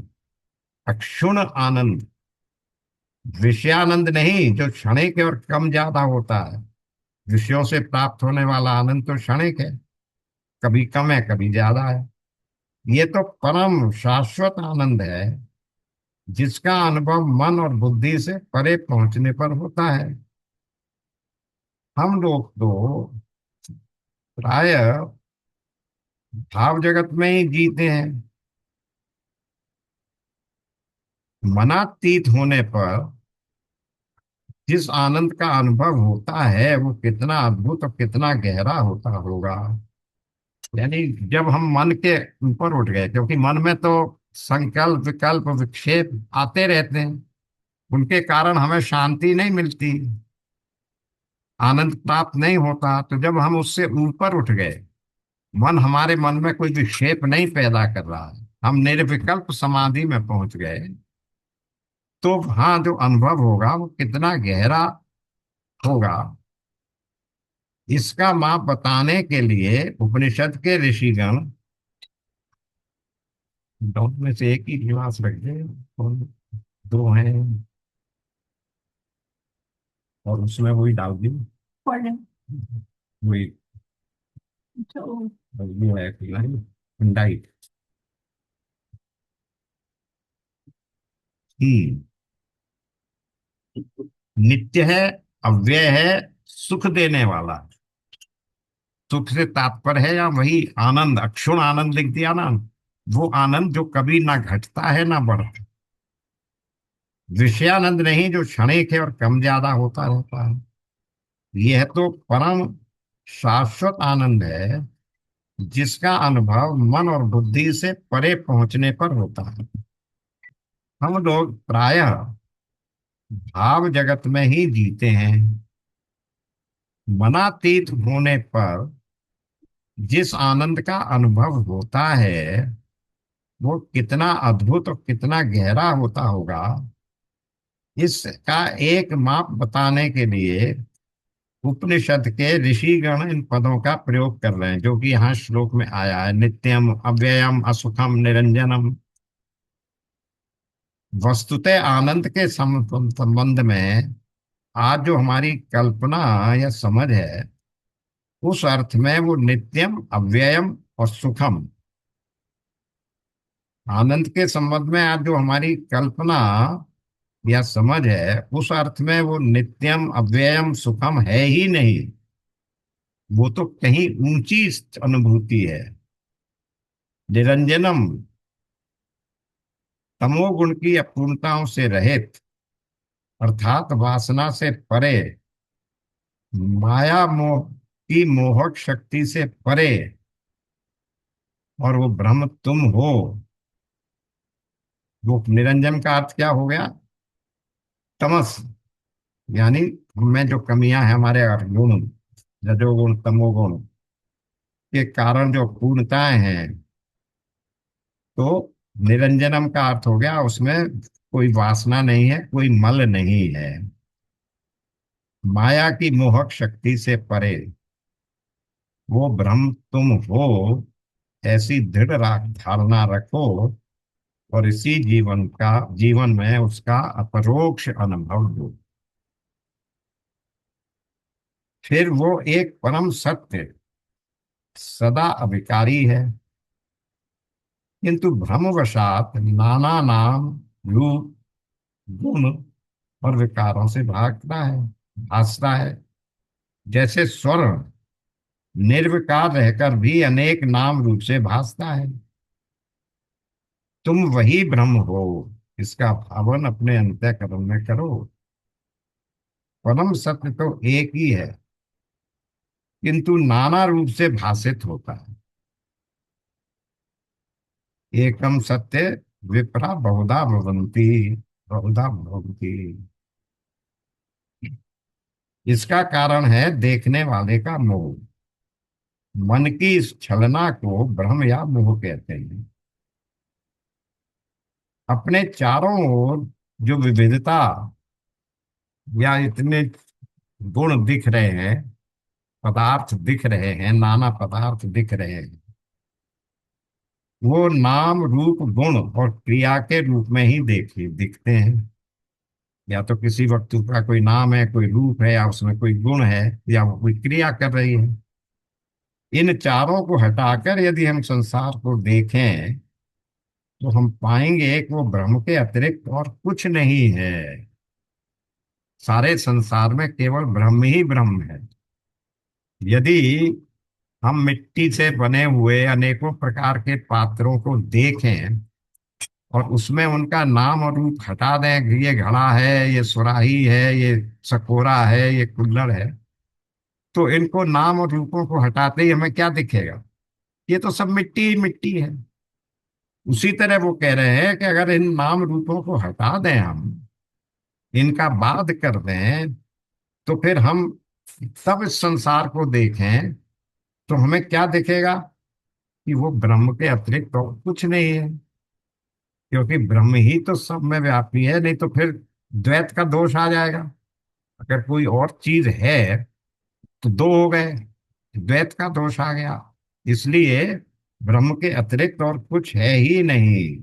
अक्षुण आनंद। विषयानंद नहीं जो क्षणिक और कम ज्यादा होता है। विषयों से प्राप्त होने वाला आनंद तो क्षणिक है, कभी कम है, कभी ज्यादा है। ये तो परम शाश्वत आनंद है, जिसका अनुभव मन और बुद्धि से परे पहुंचने पर होता है। हम लोग तो प्राय भाव जगत में ही जीते हैं। मनातीत होने पर जिस आनंद का अनुभव होता है वो कितना अद्भुत और कितना गहरा होता होगा। यानी जब हम मन के ऊपर उठ गए, क्योंकि मन में तो संकल्प विकल्प विक्षेप आते रहते हैं, उनके कारण हमें शांति नहीं मिलती, आनंद प्राप्त नहीं होता। तो जब हम उससे ऊपर उठ गए, मन हमारे मन में कोई विक्षेप नहीं पैदा कर रहा है, हम निर्विकल्प समाधि में पहुंच गए, तो वहां जो अनुभव होगा वो कितना गहरा होगा, इसका माप बताने के लिए उपनिषद के ऋषिगण, दोनों में से एक ही निवास रखे और दो हैं, और उसमें वही डाल दी, वही वो है हुंडई। हम्म। नित्य है, अव्यय है, सुख देने वाला। सुख से तात्पर्य है या वही आनंद, अक्षुण आनंद लिख दिया ना, वो आनंद जो कभी ना घटता है ना बढ़ता। विषयानंद नहीं जो क्षणिक है और कम ज्यादा होता रहता है। यह तो परम शाश्वत आनंद है, जिसका अनुभव मन और बुद्धि से परे पहुंचने पर होता है। हम लोग प्रायः भाव जगत में ही जीते हैं। मनातीत होने पर जिस आनंद का अनुभव होता है वो कितना अद्भुत और कितना गहरा होता होगा, इसका एक माप बताने के लिए उपनिषद के ऋषिगण इन पदों का प्रयोग कर रहे हैं, जो कि यहाँ श्लोक में आया है। नित्यम, अव्ययम, असुखम, निरंजनम। वस्तुतः आनंद के संबंध में आज जो हमारी कल्पना या समझ है, उस अर्थ में वो नित्यम, अव्ययम और सुखम। आनंद के संबंध में आज जो हमारी कल्पना या समझ है, उस अर्थ में वो नित्यम, अव्ययम, सुखम है ही नहीं। वो तो कहीं ऊंची अनुभूति है। निरंजनम, तमोगुण की अपूर्णताओं से रहित, अर्थात वासना से परे, माया मोह की मोहक शक्ति से परे, और वो ब्रह्म तुम हो। वो निरंजन का अर्थ क्या हो गया? तमस, यानी हमें जो कमियां हैं, हमारे गुण, रजोगुण, तमोगुण के कारण जो पूर्णताएं हैं, तो निरंजनम का अर्थ हो गया उसमें कोई वासना नहीं है, कोई मल नहीं है। माया की मोहक शक्ति से परे वो ब्रह्म तुम हो, ऐसी दृढ़ धारणा रखो, और इसी जीवन में उसका अपरोक्ष अनुभव दो। फिर वो एक परम सत्य, सदा अविकारी है, किंतु भ्रमवशात नाना नाम, रूप, गुण और विकारों से भागता है, भासता है। जैसे स्वर्ण निर्विकार रहकर भी अनेक नाम रूप से भासता है। तुम वही ब्रह्म हो, इसका भावन अपने अंतःकरण में करो। परम सत्य तो एक ही है, किंतु नाना रूप से भाषित होता है। एकम सत्य विप्रा बहुधा भवन्ति, बहुधा भवन्ति। इसका कारण है देखने वाले का मोह। मन की इस छलना को भ्रम या मोह कहते हैं। अपने चारों ओर जो विविधता या इतने गुण दिख रहे हैं, पदार्थ दिख रहे हैं, नाना पदार्थ दिख रहे हैं, वो नाम, रूप, गुण और क्रिया के रूप में ही देखे दिखते हैं। या तो किसी वस्तु का कोई नाम है, कोई रूप है, या उसमें कोई गुण है, या वो कोई क्रिया कर रही है। इन चारों को हटाकर यदि हम संसार को देखें, तो हम पाएंगे कि वो ब्रह्म के अतिरिक्त और कुछ नहीं है। सारे संसार में केवल ब्रह्म ही ब्रह्म है। यदि हम मिट्टी से बने हुए अनेकों प्रकार के पात्रों को देखें और उसमें उनका नाम और रूप हटा दें कि ये घड़ा है, ये सुराही है, ये सकोरा है, ये कुल्हड़ है, तो इनको नाम और रूपों को हटाते ही हमें क्या दिखेगा? ये तो सब मिट्टी ही मिट्टी है। उसी तरह वो कह रहे हैं कि अगर इन नाम रूपों को हटा दें, हम इनका बाध कर दें, तो फिर हम तब इस संसार को देखें तो हमें क्या दिखेगा? कि वो ब्रह्म के अतिरिक्त तो कुछ नहीं है। क्योंकि ब्रह्म ही तो सब में व्यापी है, नहीं तो फिर द्वैत का दोष आ जाएगा। अगर कोई और चीज है तो दो हो गए, द्वैत का दोष आ गया। इसलिए ब्रह्म के अतिरिक्त और कुछ है ही नहीं।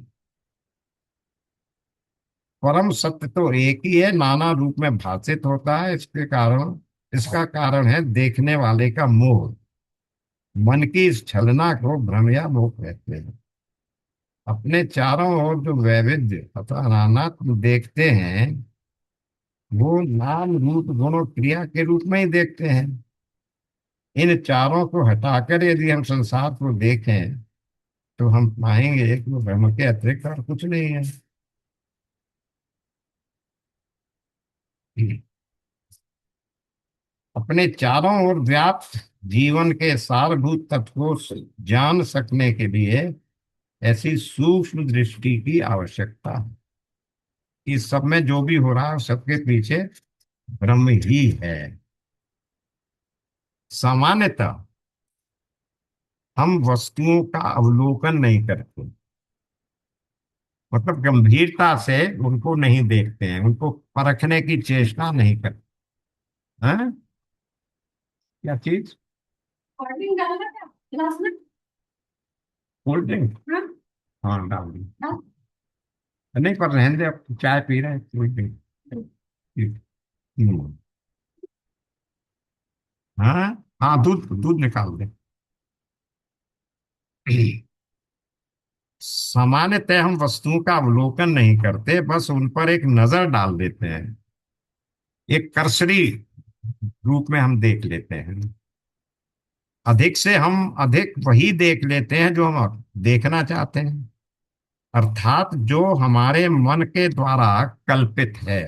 परम सत्य तो एक ही है, नाना रूप में भाषित होता है। इसका कारण है देखने वाले का मोह। मन की इस छलना को भ्रम या मोह कहते हैं। अपने चारों ओर जो वैविध्य अथवा नाना देखते हैं, वो नाम, रूप, गुण और क्रिया के रूप में ही देखते हैं। इन चारों को हटाकर यदि हम संसार को देखें, तो हम पाएंगे कि वो ब्रह्म के अतिरिक्त और कुछ नहीं है। अपने चारों ओर व्याप्त जीवन के सारभूत तत्व को जान सकने के लिए ऐसी सूक्ष्म दृष्टि की आवश्यकता है कि सब में जो भी हो रहा है सबके पीछे ब्रह्म ही है। सामान्यतः हम वस्तुओं का अवलोकन नहीं करते, मतलब गंभीरता से उनको नहीं देखते हैं, उनको परखने की चेष्टा नहीं करते हैं। क्या चीज? कोल्ड ड्रिंक डालना क्या गिलास में? Cold drink? हाँ। हाँ डाल दी। हाँ। नहीं पर रहने दे, अब चाय पी रहे हैं, कोल्ड ड्रिंक। हम्म। हाँ। हाँ दूध दूध निकाल दे। सामान्यतः हम वस्तुओं का अवलोकन नहीं करते, बस उन पर एक नजर डाल देते हैं, एक कर्सरी रूप में हम देख लेते हैं। अधिक से हम अधिक वही देख लेते हैं जो हम देखना चाहते हैं, अर्थात जो हमारे मन के द्वारा कल्पित है।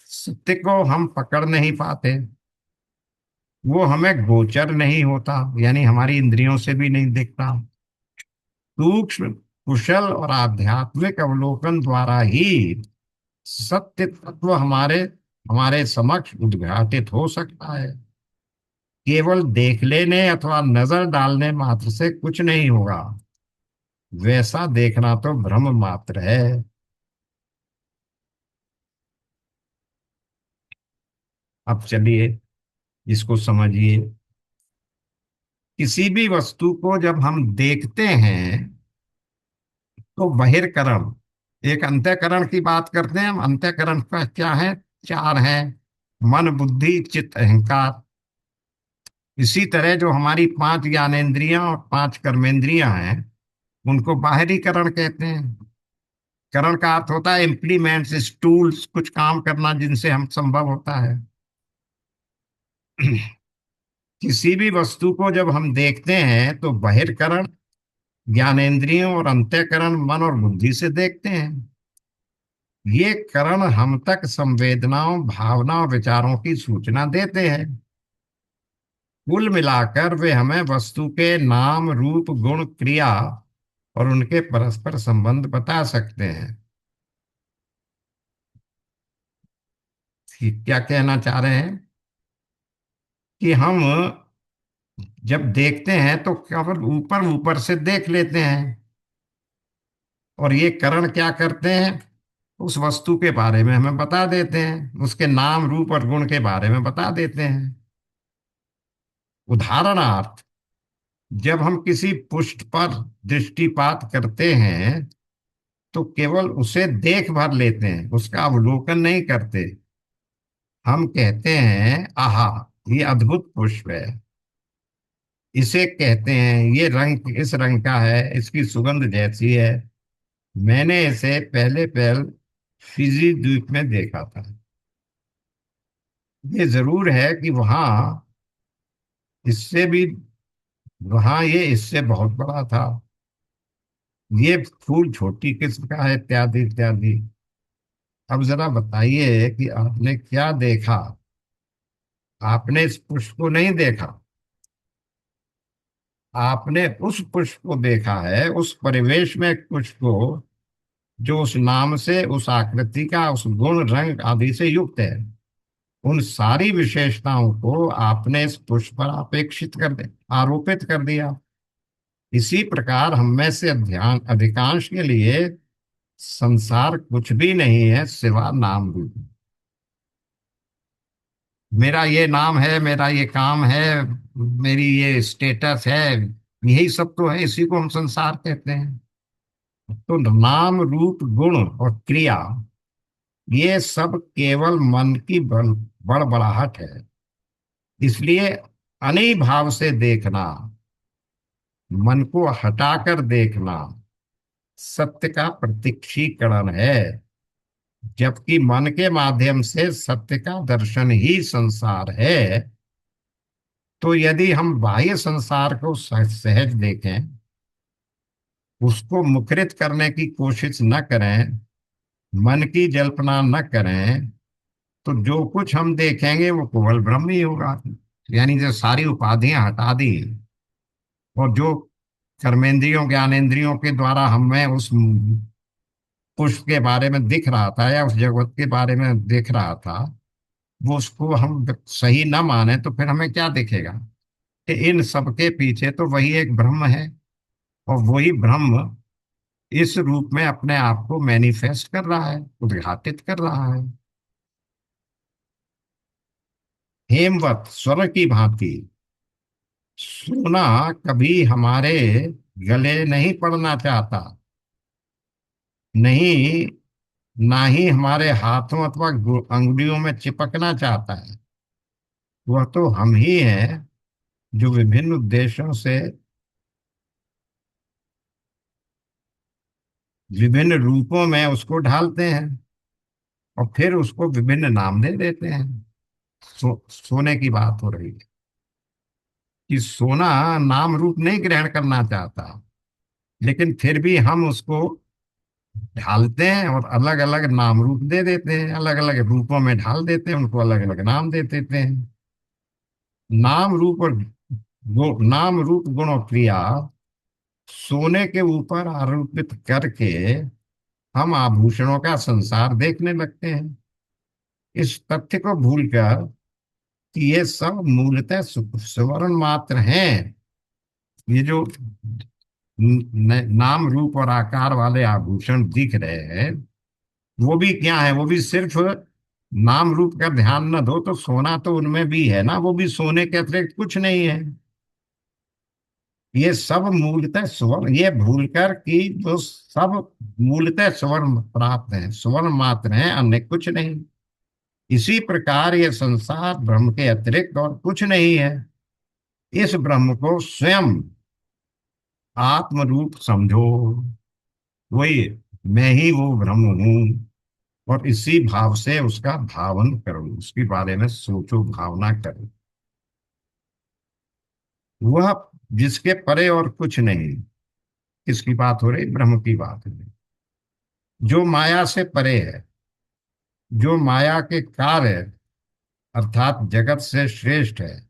सत्य को हम पकड़ नहीं पाते, वो हमें गोचर नहीं होता, यानी हमारी इंद्रियों से भी नहीं दिखता। सूक्ष्म, कुशल और आध्यात्मिक अवलोकन द्वारा ही सत्य तत्व हमारे हमारे समक्ष उद्घाटित हो सकता है। केवल देख लेने अथवा नजर डालने मात्र से कुछ नहीं होगा, वैसा देखना तो भ्रम मात्र है। अब चलिए इसको समझिए। किसी भी वस्तु को जब हम देखते हैं तो बहिर्करण, एक अंतःकरण की बात करते हैं हम। अंतःकरण का क्या है? चार है: मन, बुद्धि, चित्त, अहंकार। इसी तरह जो हमारी पांच ज्ञानेंद्रियां और पांच कर्मेंद्रियां हैं, उनको बाहरीकरण कहते हैं। करण का अर्थ होता है इम्प्लीमेंट्स, टूल्स, कुछ काम करना जिनसे हम संभव होता है। किसी भी वस्तु को जब हम देखते हैं तो बहिर्करण ज्ञानेंद्रियों और अंतःकरण मन और बुद्धि से देखते हैं। ये करण हम तक संवेदनाओं, भावनाओं, विचारों की सूचना देते हैं। कुल मिलाकर वे हमें वस्तु के नाम, रूप, गुण, क्रिया और उनके परस्पर संबंध बता सकते हैं। क्या कहना चाह रहे हैं कि हम जब देखते हैं तो केवल ऊपर ऊपर से देख लेते हैं, और ये करण क्या करते हैं? उस वस्तु के बारे में हमें बता देते हैं, उसके नाम, रूप और गुण के बारे में बता देते हैं। उदाहरणार्थ, जब हम किसी पुष्प पर दृष्टिपात करते हैं तो केवल उसे देख भर लेते हैं, उसका अवलोकन नहीं करते। हम कहते हैं, आहा, ये अद्भुत पुष्प है, इसे कहते हैं ये रंग इस रंग का है, इसकी सुगंध जैसी है, मैंने इसे पहले पहल फिजी द्वीप में देखा था। ये जरूर है कि इससे भी वहां ये इससे बहुत बड़ा था, ये फूल छोटी किस्म का है, इत्यादि इत्यादि। अब जरा बताइए कि आपने क्या देखा? आपने इस पुष्प को नहीं देखा, आपने उस पुष्प को देखा है, उस परिवेश में एक पुष्प को जो उस नाम से, उस आकृति का, उस गुण, रंग आदि से युक्त है। उन सारी विशेषताओं को आपने इस पुष्प पर अपेक्षित कर दे आरोपित कर दिया। इसी प्रकार हम में से ध्यान अधिकांश के लिए संसार कुछ भी नहीं है सिवा नाम रूप। मेरा ये नाम है, मेरा ये काम है, मेरी ये स्टेटस है, यही सब तो है, इसी को हम संसार कहते हैं। तो नाम, रूप, गुण और क्रिया, ये सब केवल मन की बड़बड़ाहट है। इसलिए अनी भाव से देखना, मन को हटाकर देखना सत्य का प्रत्यक्षीकरण है। जबकि मन के माध्यम से सत्य का दर्शन ही संसार है। तो यदि हम बाह्य संसार को सहज देखें, उसको मुखरित करने की कोशिश न करें, मन की जल्पना न करें, तो जो कुछ हम देखेंगे वो केवल ब्रह्म ही होगा। यानी जो सारी उपाधियां हटा दी, और जो कर्मेंद्रियों, ज्ञानेंद्रियों के द्वारा हमें उस पुष्प के बारे में दिख रहा था या उस जगत के बारे में देख रहा था, वो उसको हम सही न माने तो फिर हमें क्या दिखेगा? कि इन सबके पीछे तो वही एक ब्रह्म है, और वही ब्रह्म इस रूप में अपने आप को मैनिफेस्ट कर रहा है, उद्घाटित कर रहा है। हेमवत स्वर की भांति सोना कभी हमारे गले नहीं पड़ना चाहता, नहीं, ना ही हमारे हाथों अथवा अंगुलियों में चिपकना चाहता है। वह तो हम ही हैं जो विभिन्न उद्देश्यों से विभिन्न रूपों में उसको ढालते हैं, और फिर उसको विभिन्न नाम दे देते हैं। सोने की बात हो रही है कि सोना नाम रूप नहीं ग्रहण करना चाहता, लेकिन फिर भी हम उसको ढालते हैं और अलग अलग नाम रूप दे देते हैं, अलग अलग रूपों में ढाल देते हैं, उनको अलग अलग नाम दे देते हैं। नाम रूप और नाम रूप गुण और क्रिया सोने के ऊपर आरोपित करके हम आभूषणों का संसार देखने लगते हैं, इस तथ्य को भूलकर कि ये सब मूलतः स्वर्ण मात्र हैं। ये जो नाम रूप और आकार वाले आभूषण दिख रहे हैं, वो भी क्या है, वो भी सिर्फ नाम रूप का ध्यान न दो तो सोना तो उनमें भी है ना, वो भी सोने के अतिरिक्त कुछ नहीं है। ये सब मूलतः स्वर्ण, ये भूलकर कि जो सब मूलतः स्वर्ण प्राप्त है, स्वर्ण मात्र है, अन्य कुछ नहीं। इसी प्रकार ये संसार ब्रह्म के अतिरिक्त और कुछ नहीं है। इस ब्रह्म को स्वयं आत्म रूप समझो, वही मैं ही वो ब्रह्म हूँ, और इसी भाव से उसका भावन करो, उसके बारे में सोचो, भावना करो। वह जिसके परे और कुछ नहीं। किसकी बात हो रही? ब्रह्म की बात हो रही, जो माया से परे है, जो माया के कार्य अर्थात जगत से श्रेष्ठ है,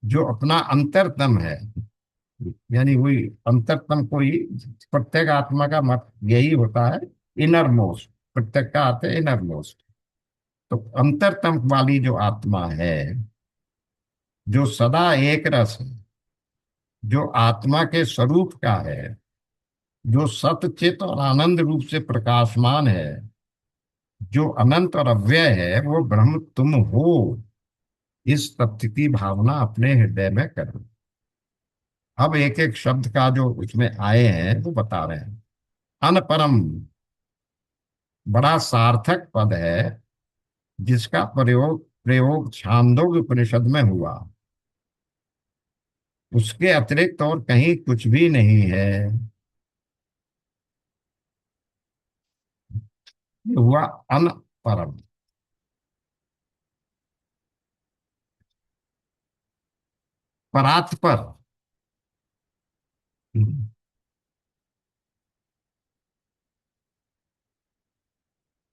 जो अपना अंतरतम है। यानी वही अंतरतम को ही, प्रत्येक आत्मा का मत यही होता है, इनर मोस्ट। प्रत्येक का अर्थ है इनर मोस्ट। तो अंतरतम वाली जो आत्मा है, जो सदा एक रस है, जो आत्मा के स्वरूप का है, जो सतचित और आनंद रूप से प्रकाशमान है, जो अनंत और अव्यय है, वो ब्रह्म तुम हो। इस तथ्य की भावना अपने हृदय में करो। अब एक एक शब्द का जो उसमें आए हैं वो बता रहे हैं। अनपरम बड़ा सार्थक पद है, जिसका प्रयोग प्रयोग छांदोग्य उपनिषद में हुआ। उसके अतिरिक्त और कहीं कुछ भी नहीं है। ये हुआ अनपरम। परात्पर,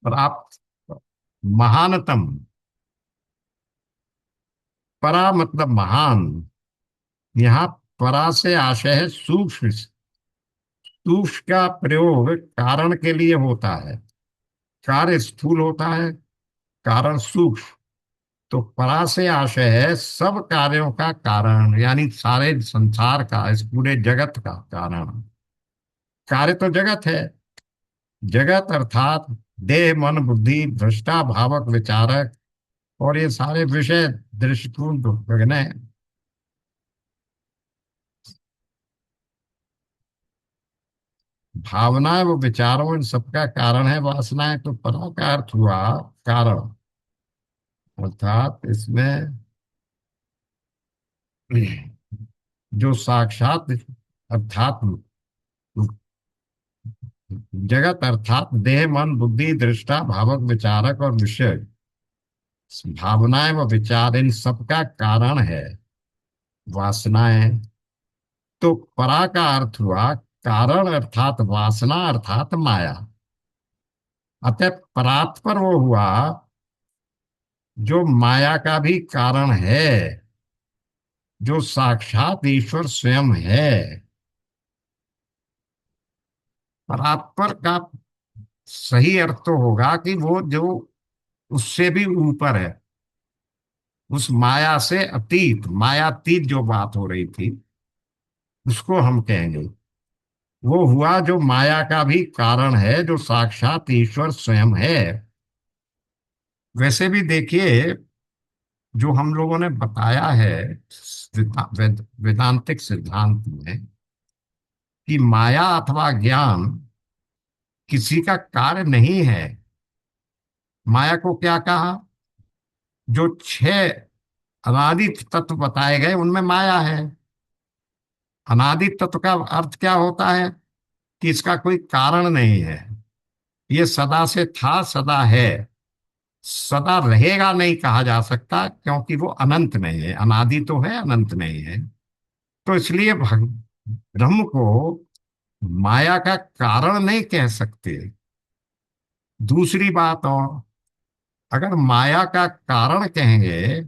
प्राप्त, महानतम। परा मतलब महान। यहाँ परा से आशय है सूक्ष्म। सूक्ष्म का प्रयोग कारण के लिए होता है। कार्य स्थूल होता है, कारण सूक्ष्म। तो परा से आशय है सब कार्यों का कारण, यानी सारे संसार का, इस पूरे जगत का कारण। कार्य तो जगत है। जगत अर्थात देह मन बुद्धि भ्रष्टा भावक विचारक, और ये सारे विषय दृष्टिकोण भगने। भावनाएं वो विचारों, इन सबका कारण है वासनाएं। तो परा का अर्थ हुआ कारण, अर्थात इसमें जो साक्षात अर्थात जगत अर्थात देह मन बुद्धि दृष्टा भावक विचारक और विषय, भावनाएं व विचार, इन सबका कारण है वासनाएं। तो परा का अर्थ हुआ कारण अर्थात वासना अर्थात माया। अतः परात्पर वो हुआ जो माया का भी कारण है, जो साक्षात ईश्वर स्वयं है। परात्पर का सही अर्थ तो होगा कि वो जो उससे भी ऊपर है, उस माया से अतीत, मायातीत जो बात हो रही थी, उसको हम कहेंगे। वो हुआ जो माया का भी कारण है, जो साक्षात ईश्वर स्वयं है। वैसे भी देखिए, जो हम लोगों ने बताया है वेदांतिक सिद्धांत में, कि माया अथवा ज्ञान किसी का कार्य नहीं है। माया को क्या कहा? जो छह अनादि तत्व बताए गए उनमें माया है। अनादि तत्व का अर्थ क्या होता है? कि इसका कोई कारण नहीं है, ये सदा से था, सदा है, सदा रहेगा नहीं कहा जा सकता, क्योंकि वो अनंत नहीं है। अनादि तो है, अनंत नहीं है। तो इसलिए ब्रह्म को माया का कारण नहीं कह सकते। दूसरी बात और, अगर माया का कारण कहेंगे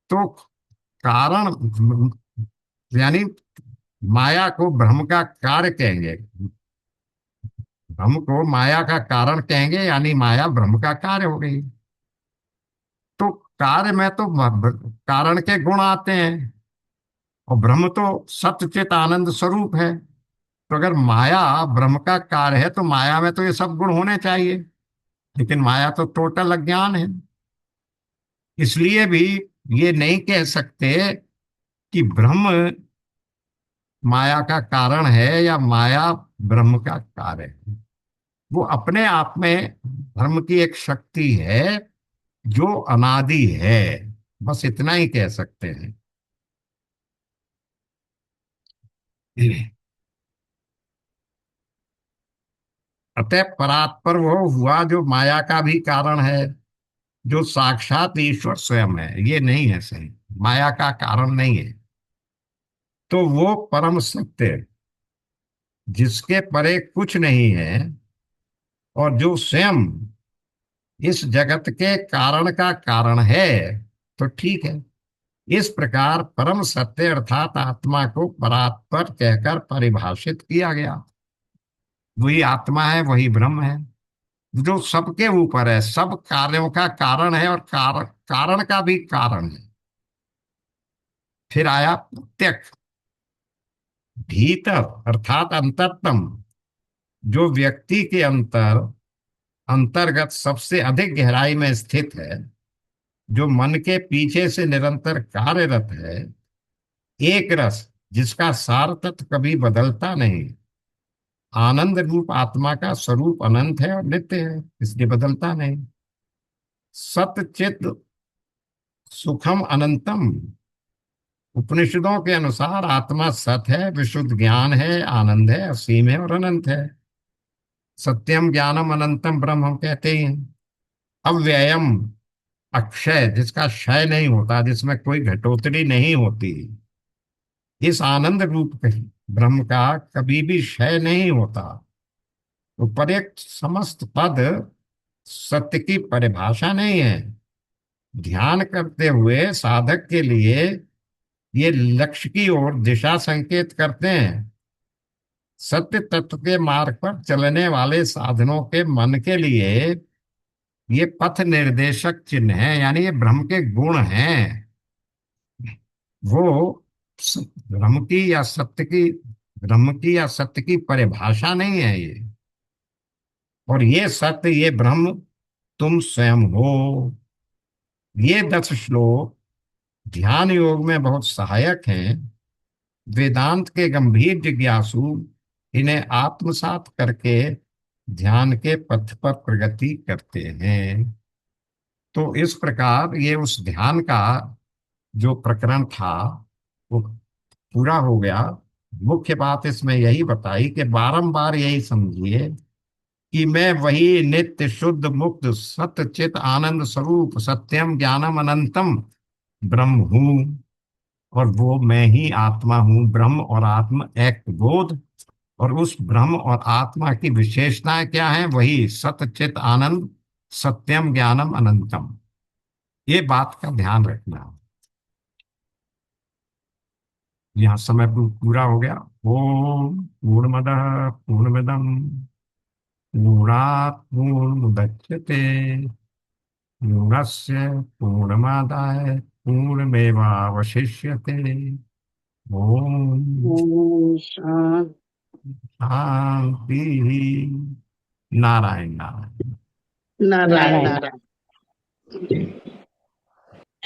तो कारण, यानी माया को ब्रह्म का कार्य कहेंगे, ब्रह्म को माया का कारण कहेंगे, यानी माया ब्रह्म का कार्य हो गई। तो कार्य में तो कारण के गुण आते हैं, और ब्रह्म तो सत्य चित आनंद स्वरूप है। तो अगर माया ब्रह्म का कार्य है तो माया में तो ये सब गुण होने चाहिए, लेकिन माया तो टोटल अज्ञान है। इसलिए भी ये नहीं कह सकते कि ब्रह्म माया का कारण है या माया ब्रह्म का कार्य है। वो अपने आप में धर्म की एक शक्ति है, जो अनादि है। बस इतना ही कह सकते हैं। अतः परात्पर वो हुआ जो माया का भी कारण है, जो साक्षात ईश्वर स्वयं है। ये नहीं है सही, माया का कारण नहीं है। तो वो परम सत्य, जिसके परे कुछ नहीं है, और जो स्वयं इस जगत के कारण का कारण है, तो ठीक है। इस प्रकार परम सत्य अर्थात आत्मा को परात्पर कहकर परिभाषित किया गया। वही आत्मा है, वही ब्रह्म है, जो सबके ऊपर है, सब कार्यों का कारण है, और कारण का भी कारण है। फिर आया प्रत्यक्ष, भीतर अर्थात अंतरतम, जो व्यक्ति के अंतर्गत सबसे अधिक गहराई में स्थित है, जो मन के पीछे से निरंतर कार्यरत है। एक रस, जिसका सार तत्व कभी बदलता नहीं। आनंद रूप आत्मा का स्वरूप अनंत है और नित्य है, इसलिए बदलता नहीं। सत चित सुखम अनंतम, उपनिषदों के अनुसार आत्मा सत है, विशुद्ध ज्ञान है, आनंद है, असीम है और अनंत है। सत्यम ज्ञानम अनंतम ब्रह्म हम कहते ही हैं। अव्ययम, अक्षय, जिसका क्षय नहीं होता, जिसमें कोई घटोतरी नहीं होती। इस आनंद रूप ब्रह्म का कभी भी क्षय नहीं होता। उपर्युक्त समस्त पद सत्य की परिभाषा नहीं है। ध्यान करते हुए साधक के लिए ये लक्ष्य की ओर दिशा संकेत करते हैं। सत्य तत्व के मार्ग पर चलने वाले साधनों के मन के लिए ये पथ निर्देशक चिन्ह है, यानी ये ब्रह्म के गुण हैं। वो ब्रह्म की या सत्य की, ब्रह्म की या सत्य की परिभाषा नहीं है ये। और ये सत्य, ये ब्रह्म तुम स्वयं हो। ये 10 श्लोक ध्यान योग में बहुत सहायक हैं। वेदांत के गंभीर जिज्ञासु इन्हें आत्मसात करके ध्यान के पथ पर प्रगति करते हैं। तो इस प्रकार ये उस ध्यान का जो प्रकरण था, वो पूरा हो गया। मुख्य बात इसमें यही बताई कि बारंबार यही समझिए कि मैं वही नित्य शुद्ध मुक्त सत्य चित आनंद स्वरूप सत्यम ज्ञानम अनंतम ब्रह्म हूँ। और वो मैं ही आत्मा हूँ। ब्रह्म और आत्मा एक बोध, और उस ब्रह्म और आत्मा की विशेषताएं क्या हैं? वही सत्य चित आनंद, सत्यम ज्ञानम अनंतम। ये बात का ध्यान रखना। यहाँ समय पूरा हो गया। ओम पूर्णमदः पूर्णमिदम पूर्णात् पूर्णमुदच्यते पूर्णस्य पूर्णमादाय पूर्णमेवावशिष्यते। ओम ओम शांति। शांति। नारायण नारायण। नारायण नारायण।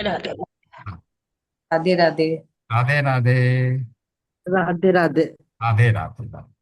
नारायण। राधे राधे राधे। राधे राधे। राधे राधे। राधे राधे।